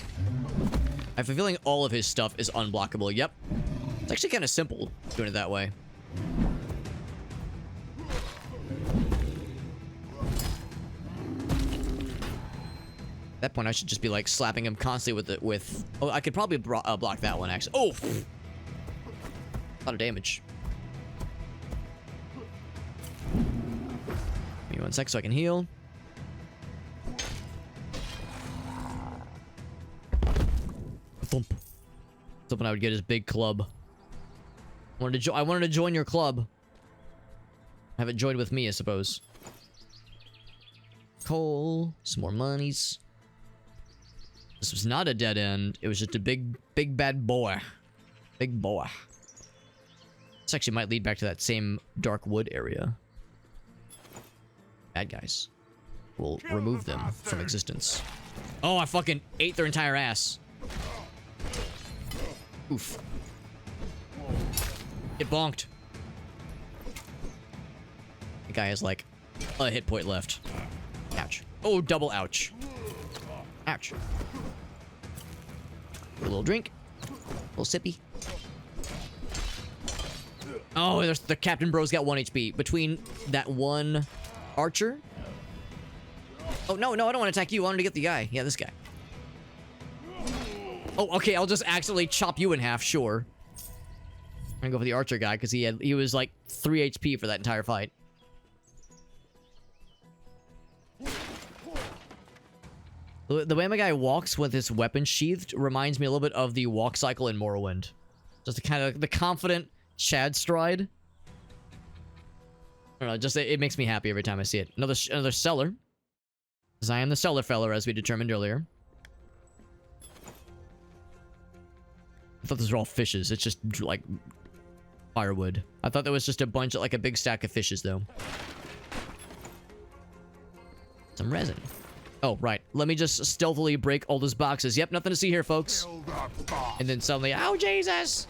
I have a feeling all of his stuff is unblockable. Yep. It's actually kind of simple doing it that way. At that point, I should just be like slapping him constantly with. Oh, I could probably block that one actually. Oh, a lot of damage. Give me 1 sec so I can heal. Thump. Something I would get his big club. I wanted to join your club. Have it joined with me, I suppose. Coal, some more monies. This was not a dead end. It was just a big bad boy. Big boy. This actually might lead back to that same dark wood area. Bad guys. We'll remove them from existence. Oh, I fucking ate their entire ass. Oof. Get bonked. The guy has like a hit point left. Ouch. Oh, double ouch. Ouch. A little drink. A little sippy. Oh, the Captain Bro's got 1 HP. Between that one archer. Oh, no, I don't want to attack you. I wanted to get the guy. Yeah, this guy. Oh, okay, I'll just accidentally chop you in half, sure. I'm gonna go for the archer guy, because he was like 3 HP for that entire fight. The way my guy walks with his weapon sheathed reminds me a little bit of the walk cycle in Morrowind. Just the confident Chad stride. I don't know, just it makes me happy every time I see it. Another cellar. Because I am the cellar feller, as we determined earlier. I thought those were all fishes. It's just, like, firewood. I thought there was just a bunch of, like, a big stack of fishes, though. Some resin. Oh, right. Let me just stealthily break all those boxes. Yep, nothing to see here, folks. And then suddenly, oh, Jesus!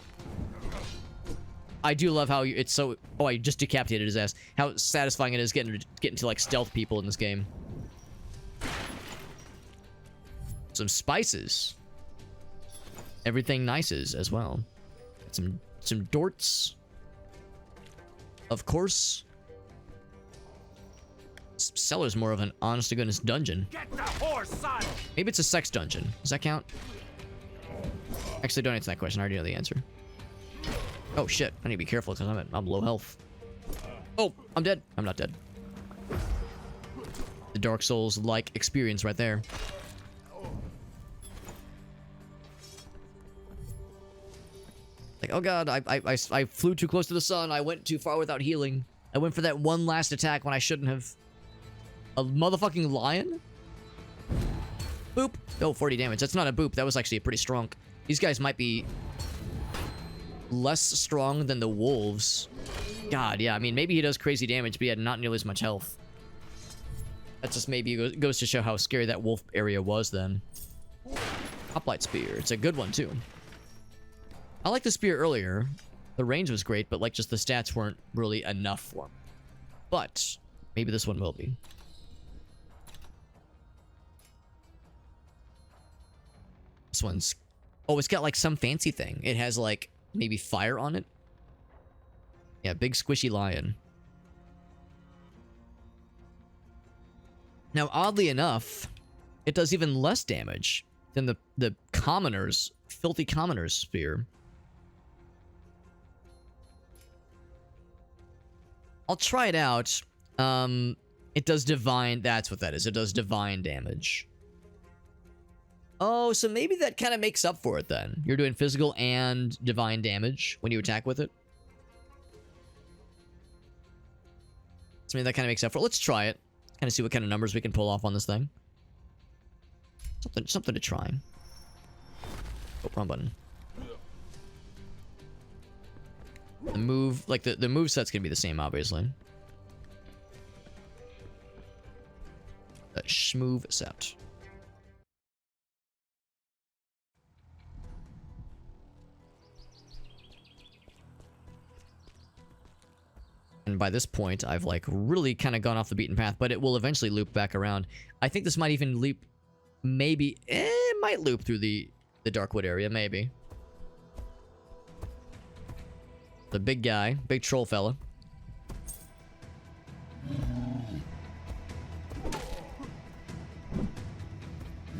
I do love how it's so... Oh, I just decapitated his ass. How satisfying it is getting to, like, stealth people in this game. Some spices. Everything nices as well. Some dorts. Of course. Cellar's more of an honest-to-goodness dungeon. Get the horse, son! Maybe it's a sex dungeon. Does that count? Actually, don't answer that question. I already know the answer. Oh, shit. I need to be careful because I'm low health. Oh, I'm dead. I'm not dead. The Dark Souls-like experience right there. Like, oh god, I flew too close to the sun. I went too far without healing. I went for that one last attack when I shouldn't have. A motherfucking lion? Boop. Oh, 40 damage. That's not a boop. That was actually pretty strong. These guys might be less strong than the wolves. God, yeah. I mean, maybe he does crazy damage, but he had not nearly as much health. That just maybe goes to show how scary that wolf area was then. Hoplite spear. It's a good one, too. I like the spear earlier. The range was great, but like just the stats weren't really enough for me. But maybe this one will be. This one's... Oh, it's got like some fancy thing. It has like maybe fire on it. Yeah, big squishy lion. Now, oddly enough, it does even less damage than the commoner's, filthy commoner's spear. I'll try it out. It does divine, that's what that is. It does divine damage. Oh, so maybe that kind of makes up for it then. You're doing physical and divine damage when you attack with it. So maybe that kind of makes up for it. Let's try it. Kind of see what kind of numbers we can pull off on this thing. Something to try. Oh, wrong button. The move, like the move set's gonna be the same, obviously. The schmoove set. And by this point, I've like really kind of gone off the beaten path, but it will eventually loop back around. I think this might even loop, maybe, it might loop through the Darkwood area, maybe. The big guy, big troll fella.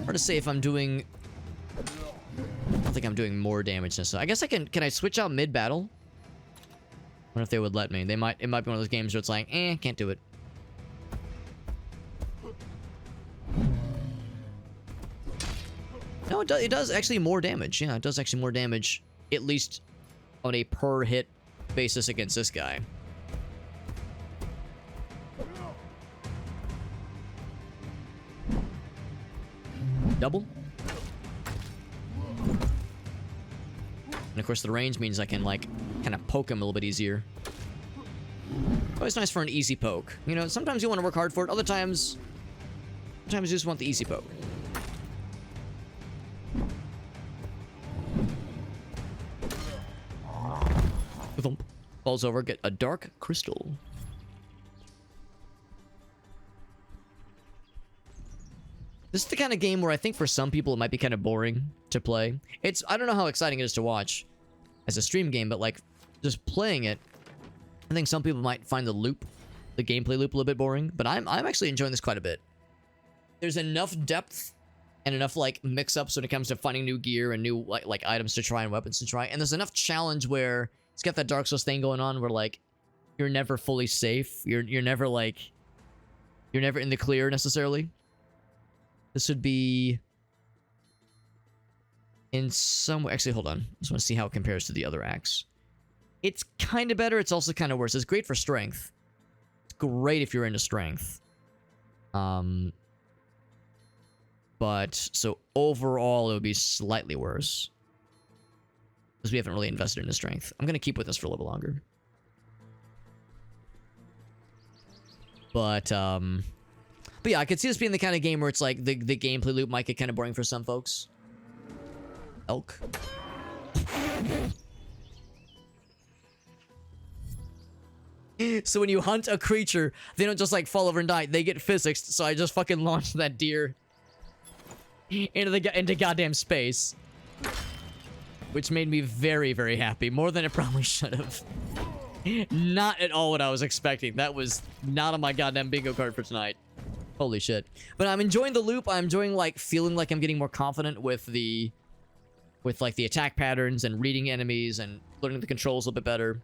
Hard to say if I'm doing... I don't think I'm doing more damage necessarily. I guess I can I switch out mid-battle? I wonder if they would let me. It might be one of those games where it's like, can't do it. No, it does actually more damage. Yeah, it does actually more damage, at least on a per hit basis against this guy. Double. And of course the range means I can like kind of poke him a little bit easier. Always nice for an easy poke. You know, sometimes you want to work hard for it, other times you just want the easy poke. Thump. Falls over, get a dark crystal. This is the kind of game where I think for some people it might be kind of boring to play. I don't know how exciting it is to watch as a stream game, but like just playing it, I think some people might find the gameplay loop a little bit boring, but I'm actually enjoying this quite a bit. There's enough depth and enough like mix-ups when it comes to finding new gear and new like items to try and weapons to try, and there's enough challenge where it's got that Dark Souls thing going on where like you're never fully safe. You're never in the clear necessarily. This would be in some way. Actually, hold on. I just want to see how it compares to the other axe. It's kind of better. It's also kind of worse. It's great for strength. It's great if you're into strength. But so overall, it would be slightly worse because we haven't really invested into strength. I'm gonna keep with this for a little longer. But yeah, I could see this being the kind of game where it's like the gameplay loop might get kind of boring for some folks. Elk. So when you hunt a creature, they don't just like fall over and die. They get physicsed. So I just fucking launched that deer into goddamn space, which made me very, very happy. More than it probably should have. Not at all what I was expecting. That was not on my goddamn bingo card for tonight. Holy shit. But I'm enjoying the loop. I'm enjoying like feeling like I'm getting more confident with like the attack patterns and reading enemies and learning the controls a little bit better.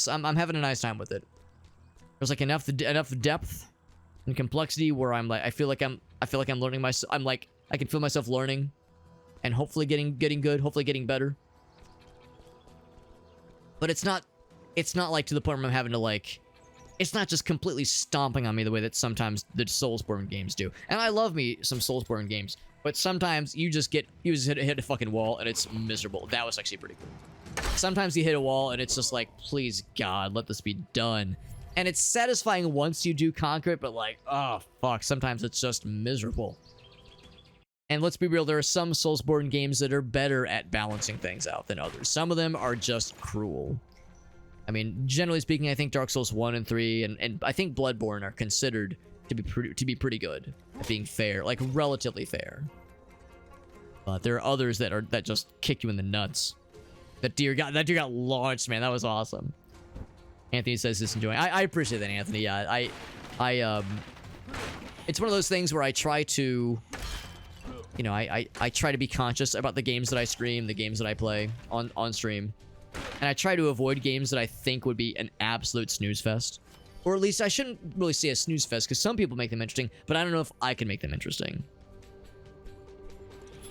I'm having a nice time with it. There's like enough depth and complexity where I'm like I feel like I'm learning I can feel myself learning and hopefully getting good, hopefully getting better. But it's not like to the point where I'm having to like, it's not just completely stomping on me the way that sometimes the Soulsborne games do. And I love me some Soulsborne games, but sometimes you just hit a fucking wall and it's miserable. That was actually pretty cool. Sometimes you hit a wall and it's just like, please God, let this be done. And it's satisfying once you do conquer it, but like, oh fuck, sometimes it's just miserable. And let's be real, there are some Soulsborne games that are better at balancing things out than others. Some of them are just cruel. I mean, generally speaking, I think Dark Souls 1 and 3 and I think Bloodborne are considered to be pretty good at being fair, like relatively fair. But there are others that just kick you in the nuts. That deer got launched, man. That was awesome. Anthony says this enjoying. I appreciate that, Anthony. Yeah, it's one of those things where I try to, you know, I try to be conscious about the games that I stream, the games that I play on stream. And I try to avoid games that I think would be an absolute snooze fest. Or at least I shouldn't really say a snooze fest, because some people make them interesting, but I don't know if I can make them interesting.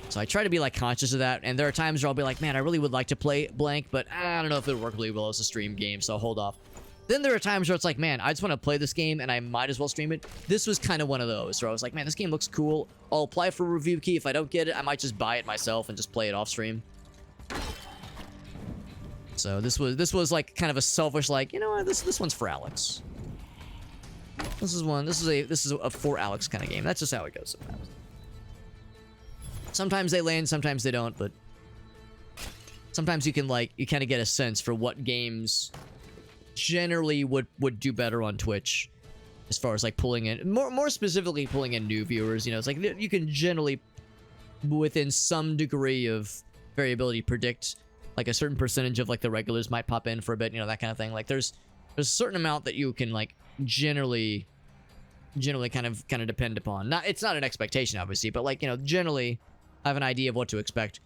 So I try to be like conscious of that, and there are times where I'll be like, man, I really would like to play blank, but I don't know if it'll work really well as a stream game, so I'll hold off. Then there are times where it's like, man, I just want to play this game and I might as well stream it. This was kind of one of those where I was like, man, this game looks cool. I'll apply for a review key. If I don't get it, I might just buy it myself and just play it off stream. So this was like kind of a selfish, like, you know what, this one's for Alex. This is a for Alex kind of game. That's just how it goes sometimes. Sometimes they land, sometimes they don't, but sometimes you can you kind of get a sense for what games generally would do better on Twitch, as far as like pulling in more specifically pulling in new viewers. You know, it's like you can generally, within some degree of variability, predict like a certain percentage of like the regulars might pop in for a bit, you know, that kind of thing. Like there's a certain amount that you can like generally kind of depend upon. It's not an expectation obviously, but like, you know, generally I have an idea of what to expect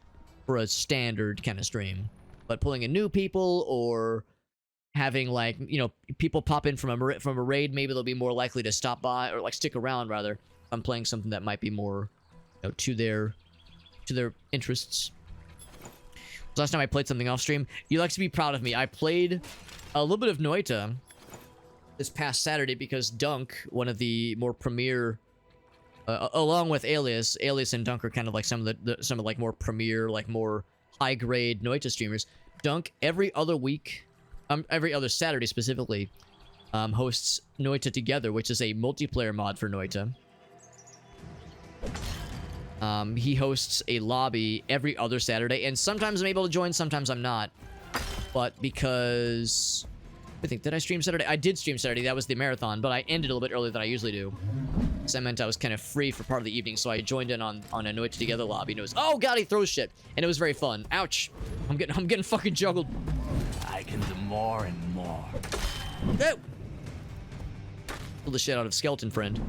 for a standard kind of stream. But pulling in new people or having like, you know, people pop in from a raid, maybe they'll be more likely to stop by or like stick around rather. If I'm playing something that might be more, you know, to their interests. Last time I played something off stream, you like to be proud of me. I played a little bit of Noita this past Saturday because Dunk, one of the more premier, along with Alias and Dunk are kind of like some of like more premier, like more high grade Noita streamers. Dunk every other week, every other Saturday specifically, hosts Noita Together, which is a multiplayer mod for Noita. He hosts a lobby every other Saturday, and sometimes I'm able to join, sometimes I'm not. But because I think, did I stream Saturday? I did stream Saturday. That was the marathon, but I ended a little bit earlier than I usually do. So that meant I was kind of free for part of the evening, so I joined in on a Noita Together lobby, and it was, oh god, he throws shit, and it was very fun. Ouch! I'm getting fucking juggled. I can do more and more. Go! Pull the shit out of Skeleton Friend.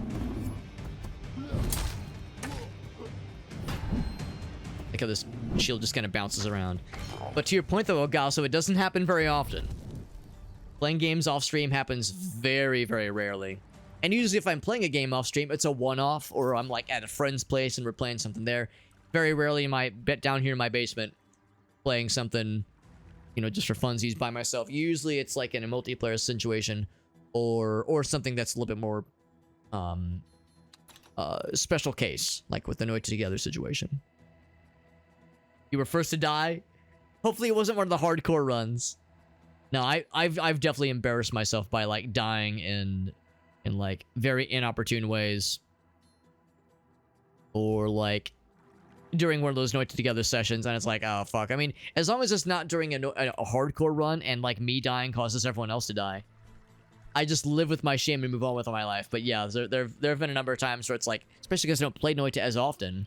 Like how this shield just kind of bounces around. But to your point though, Ogasso, it doesn't happen very often. Playing games off stream happens very, very rarely. And usually if I'm playing a game off stream, it's a one-off, or I'm like at a friend's place and we're playing something there. Very rarely am I down here in my basement playing something, you know, just for funsies by myself. Usually it's like in a multiplayer situation or something that's a little bit more special case, like with the Noita Together situation. You were first to die? Hopefully it wasn't one of the hardcore runs. No, I've definitely embarrassed myself by like dying in like very inopportune ways. Or like during one of those Noita Together sessions, and it's like, oh fuck. I mean, as long as it's not during a hardcore run and like me dying causes everyone else to die, I just live with my shame and move on with my life. But yeah, there have been a number of times where it's like, especially because I don't play Noita as often,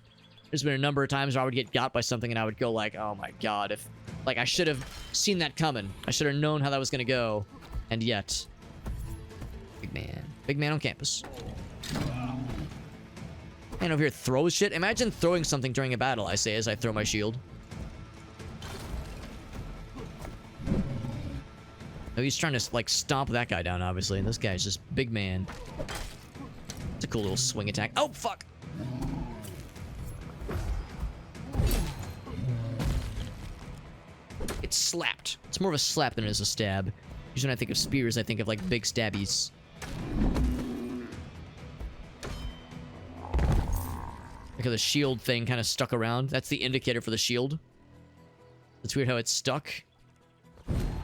there's been a number of times where I would get got by something and I would go like, oh my god, if like I should have seen that coming. I should have known how that was gonna go. And yet, big man on campus. Man over here throws shit. Imagine throwing something during a battle, I say as I throw my shield. Oh, he's trying to like stomp that guy down, obviously, and this guy's just big man. It's a cool little swing attack. Oh fuck! It's slapped. It's more of a slap than it is a stab. Usually when I think of spears, I think of like big stabbies. Like how the shield thing kind of stuck around. That's the indicator for the shield. It's weird how it's stuck.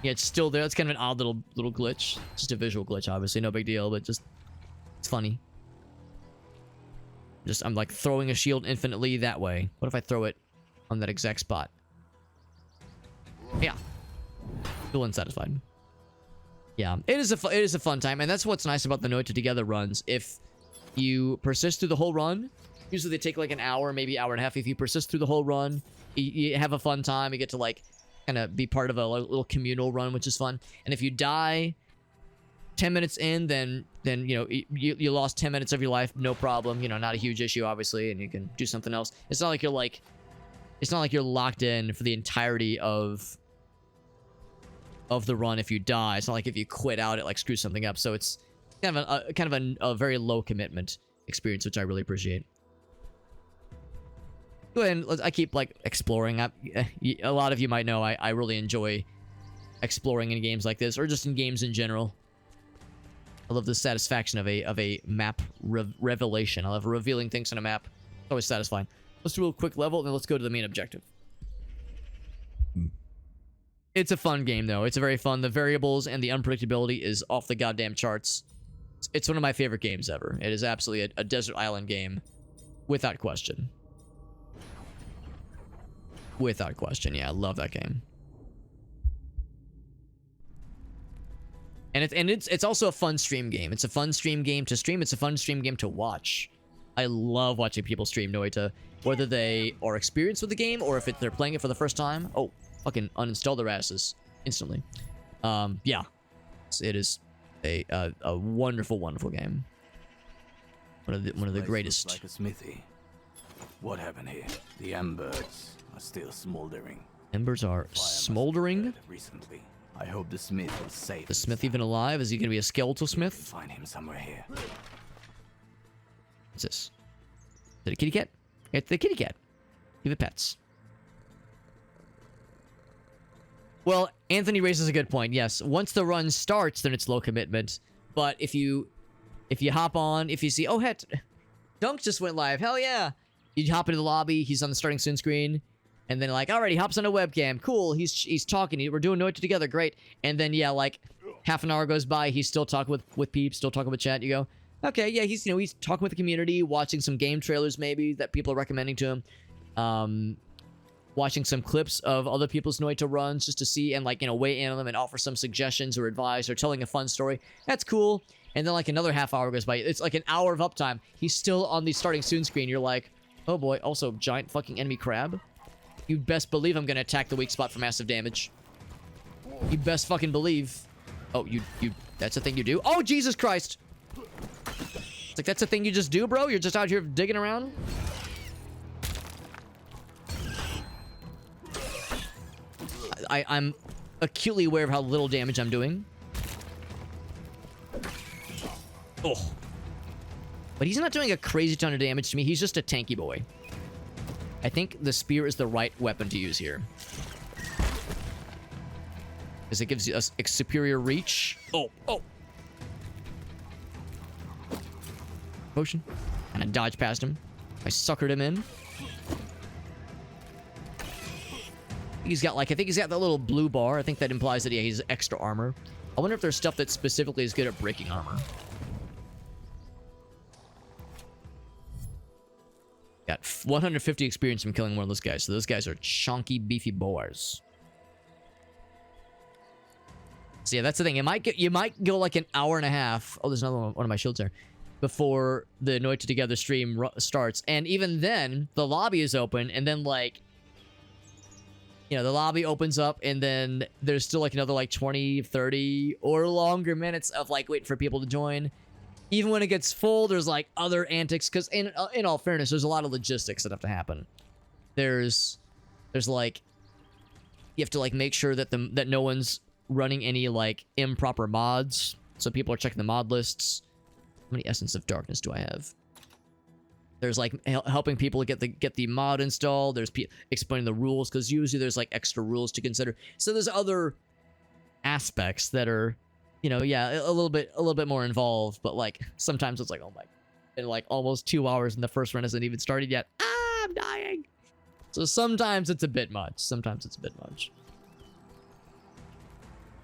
Yeah, it's still there. It's kind of an odd little glitch. Just a visual glitch, obviously. No big deal, but just... it's funny. I'm like throwing a shield infinitely that way. What if I throw it on that exact spot? Yeah. Feel unsatisfied. Yeah, it is a fun time, and that's what's nice about the Note Together runs. If you persist through the whole run, usually they take like an hour, maybe hour and a half. If you persist through the whole run, you have a fun time. You get to like kind of be part of a little communal run, which is fun. And if you die 10 minutes in, then you know you lost 10 minutes of your life, no problem. You know, not a huge issue, obviously, and you can do something else. It's not like you're locked in for the entirety of the run if you die. It's not like if you quit out, it like screws something up. So it's kind of a very low commitment experience, which I really appreciate. Go ahead and I keep like exploring. A lot of you might know I really enjoy exploring in games like this, or just in games in general. I love the satisfaction of a map revelation. I love revealing things on a map. It's always satisfying. Let's do a quick level, and then let's go to the main objective. It's a fun game, though. It's very fun. The variables and the unpredictability is off the goddamn charts. It's one of my favorite games ever. It is absolutely a desert island game, without question. Without question, yeah, I love that game. And it's also a fun stream game. It's a fun stream game to stream. It's a fun stream game to watch. I love watching people stream Noita, whether they are experienced with the game or if they're playing it for the first time. Oh, fucking uninstall their asses instantly. Yeah, it is a wonderful, wonderful game. One of the greatest. Looks like a smithy. What happened here? The embers are still smoldering. Embers are smoldering. Recently, I hope the smith is safe. The smith even alive? Is he gonna be a skeletal smith? Find him somewhere here. What's this? Is it a kitty cat? It's the kitty cat. Give it pets. Well, Anthony raises a good point. Yes, once the run starts, then it's low commitment. But if you hop on, if you see, oh, heck, Dunk just went live. Hell yeah. You hop into the lobby. He's on the starting soon screen. And then like, alright, he hops on a webcam. Cool. He's talking. We're doing Noita together. Great. And then, yeah, like half an hour goes by. He's still talking with peeps, still talking with chat. You go, okay, yeah, he's talking with the community, watching some game trailers maybe that people are recommending to him. Watching some clips of other people's Noita runs just to see and like, weigh in on them and offer some suggestions or advice or telling a fun story. That's cool. And then like another half hour goes by. It's like an hour of uptime. He's still on the starting soon screen. You're like, oh boy, also giant fucking enemy crab. You'd best believe I'm gonna attack the weak spot for massive damage. You best fucking believe. Oh, you that's a thing you do? Oh, Jesus Christ! It's like, that's a thing you just do, bro? You're just out here digging around? I'm acutely aware of how little damage I'm doing. Oh. But he's not doing a crazy ton of damage to me. He's just a tanky boy. I think the spear is the right weapon to use here. Because it gives you a superior reach. Oh. Potion. And I dodged past him. I suckered him in. I think he's got that little blue bar. I think that implies that he's extra armor. I wonder if there's stuff that specifically is good at breaking armor. Got 150 experience from killing one of those guys. So those guys are chunky, beefy boars. So yeah, that's the thing. You might go like an hour and a half. Oh, there's another one of my shields there. Before the Noita Together stream starts. And even then, the lobby is open. And then like, the lobby opens up. And then there's still like another like 20, 30 or longer minutes of like waiting for people to join. Even when it gets full, there's like other antics. Because in all fairness, there's a lot of logistics that have to happen. There's like, you have to like make sure that that no one's running any like improper mods. So people are checking the mod lists. How many Essence of Darkness do I have? There's like helping people get the mod installed. There's explaining the rules, because usually there's like extra rules to consider. So there's other aspects that are, yeah, a little bit more involved. But like sometimes it's like, oh my, and like almost 2 hours and the first run hasn't even started yet. Ah, I'm dying. So sometimes it's a bit much.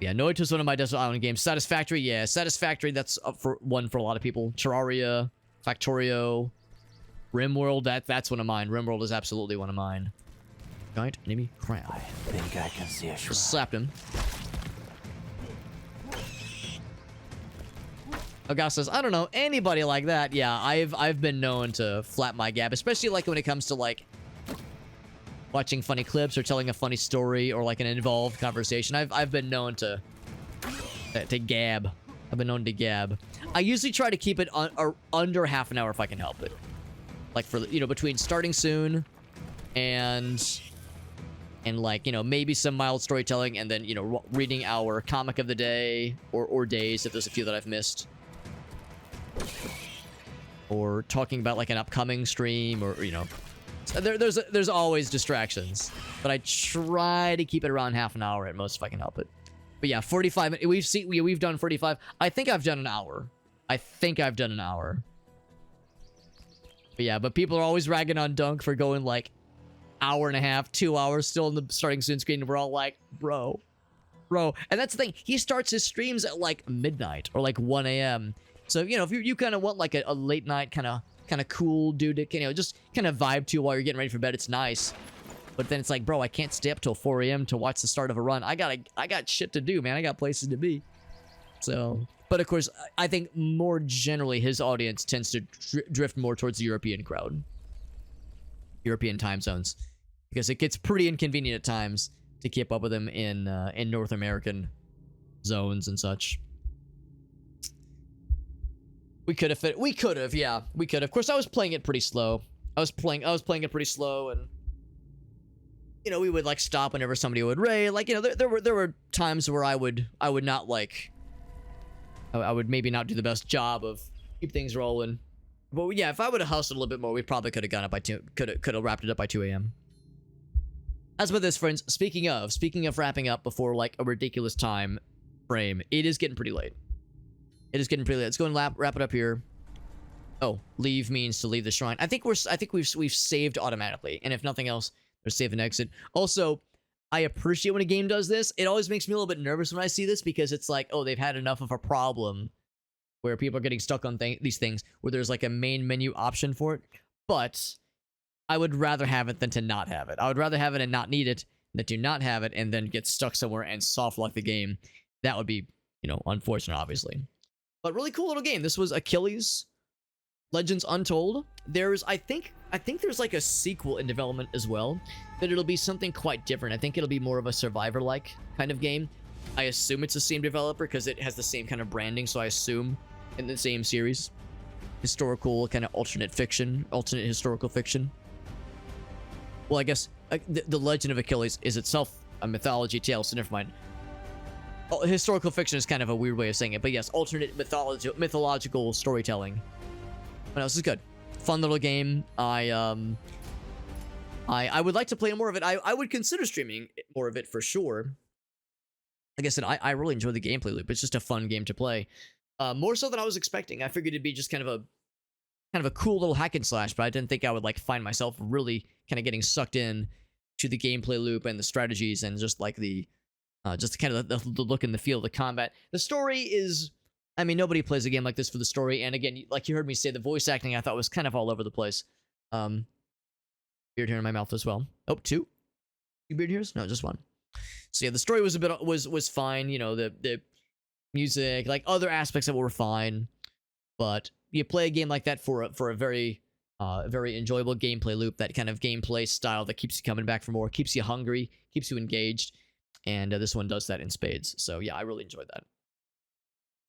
Yeah, Noita's one of my Desert Island games. Satisfactory, yeah. Satisfactory, that's up for a lot of people. Terraria, Factorio, Rimworld, that's one of mine. Rimworld is absolutely one of mine. Giant enemy crab. I think I can see a shrine. Just slapped him. August says, I don't know, anybody like that. Yeah, I've been known to flap my gab, especially like when it comes to like watching funny clips or telling a funny story or like an involved conversation. I've been known to gab. I've been known to gab. I usually try to keep it under half an hour if I can help it. Like for, you know, between starting soon and like, you know, maybe some mild storytelling and then, you know, reading our comic of the day or days if there's a few that I've missed. Or talking about like an upcoming stream or, you know, there's always distractions, but I try to keep it around half an hour at most if I can help it. But yeah, 45 minutes. We've done 45. I think I've done an hour. But yeah, but people are always ragging on Dunk for going like hour and a half, 2 hours still in the starting soon screen. And we're all like, bro. And that's the thing. He starts his streams at like midnight or like 1 a.m. So, you know, if you kind of want like a late night kind of cool dude to, you know, just kind of vibe to while you're getting ready for bed, it's nice. But then it's like, bro, I can't stay up till 4 a.m. to watch the start of a run. I got shit to do, man. I got places to be. So, but of course, I think more generally his audience tends to drift more towards the European crowd. European time zones. Because it gets pretty inconvenient at times to keep up with him in North American zones and such. We could have, yeah. We could have. Of course, I was playing it pretty slow. I was playing it pretty slow, and you know, we would like stop whenever somebody would raid. Like, you know, there were times where I would not like, I would maybe not do the best job of keep things rolling. But yeah, if I would have hustled a little bit more, we probably could have gone up by could have wrapped it up by 2 a.m. As with this, friends, speaking of wrapping up before like a ridiculous time frame, it is getting pretty late. Let's go and wrap it up here. Oh, leave means to leave the shrine. I think we've saved automatically, and if nothing else, there's save and exit. Also, I appreciate when a game does this. It always makes me a little bit nervous when I see this because it's like, oh, they've had enough of a problem where people are getting stuck on these things where there's like a main menu option for it. But I would rather have it than to not have it. I would rather have it and not need it than to not have it and then get stuck somewhere and soft lock the game. That would be, you know, unfortunate, obviously. But really cool little game. This was Achilles Legends Untold. I think there's like a sequel in development as well, but it'll be something quite different. I think it'll be more of a Survivor-like kind of game. I assume it's the same developer because it has the same kind of branding, so I assume in the same series. Historical kind of alternate historical fiction. Well, I guess the Legend of Achilles is itself a mythology tale, so never mind. Historical fiction is kind of a weird way of saying it, but yes, alternate mythological storytelling. But no, this is good. Fun little game. I would like to play more of it. I would consider streaming more of it for sure. Like I said, I really enjoy the gameplay loop. It's just a fun game to play. More so than I was expecting. I figured it'd be just kind of a cool little hack and slash, but I didn't think I would like find myself really kind of getting sucked in to the gameplay loop and the strategies and just like the kind of the look and the feel of the combat. The story is, I mean, nobody plays a game like this for the story. And again, like you heard me say, the voice acting I thought was kind of all over the place. Beard hair in my mouth as well. Oh, two beard hairs? No, just one. So yeah, the story was a bit was fine. You know, the music, like other aspects of it were fine. But you play a game like that for a very enjoyable gameplay loop, that kind of gameplay style that keeps you coming back for more, keeps you hungry, keeps you engaged. And this one does that in spades. So yeah, I really enjoyed that.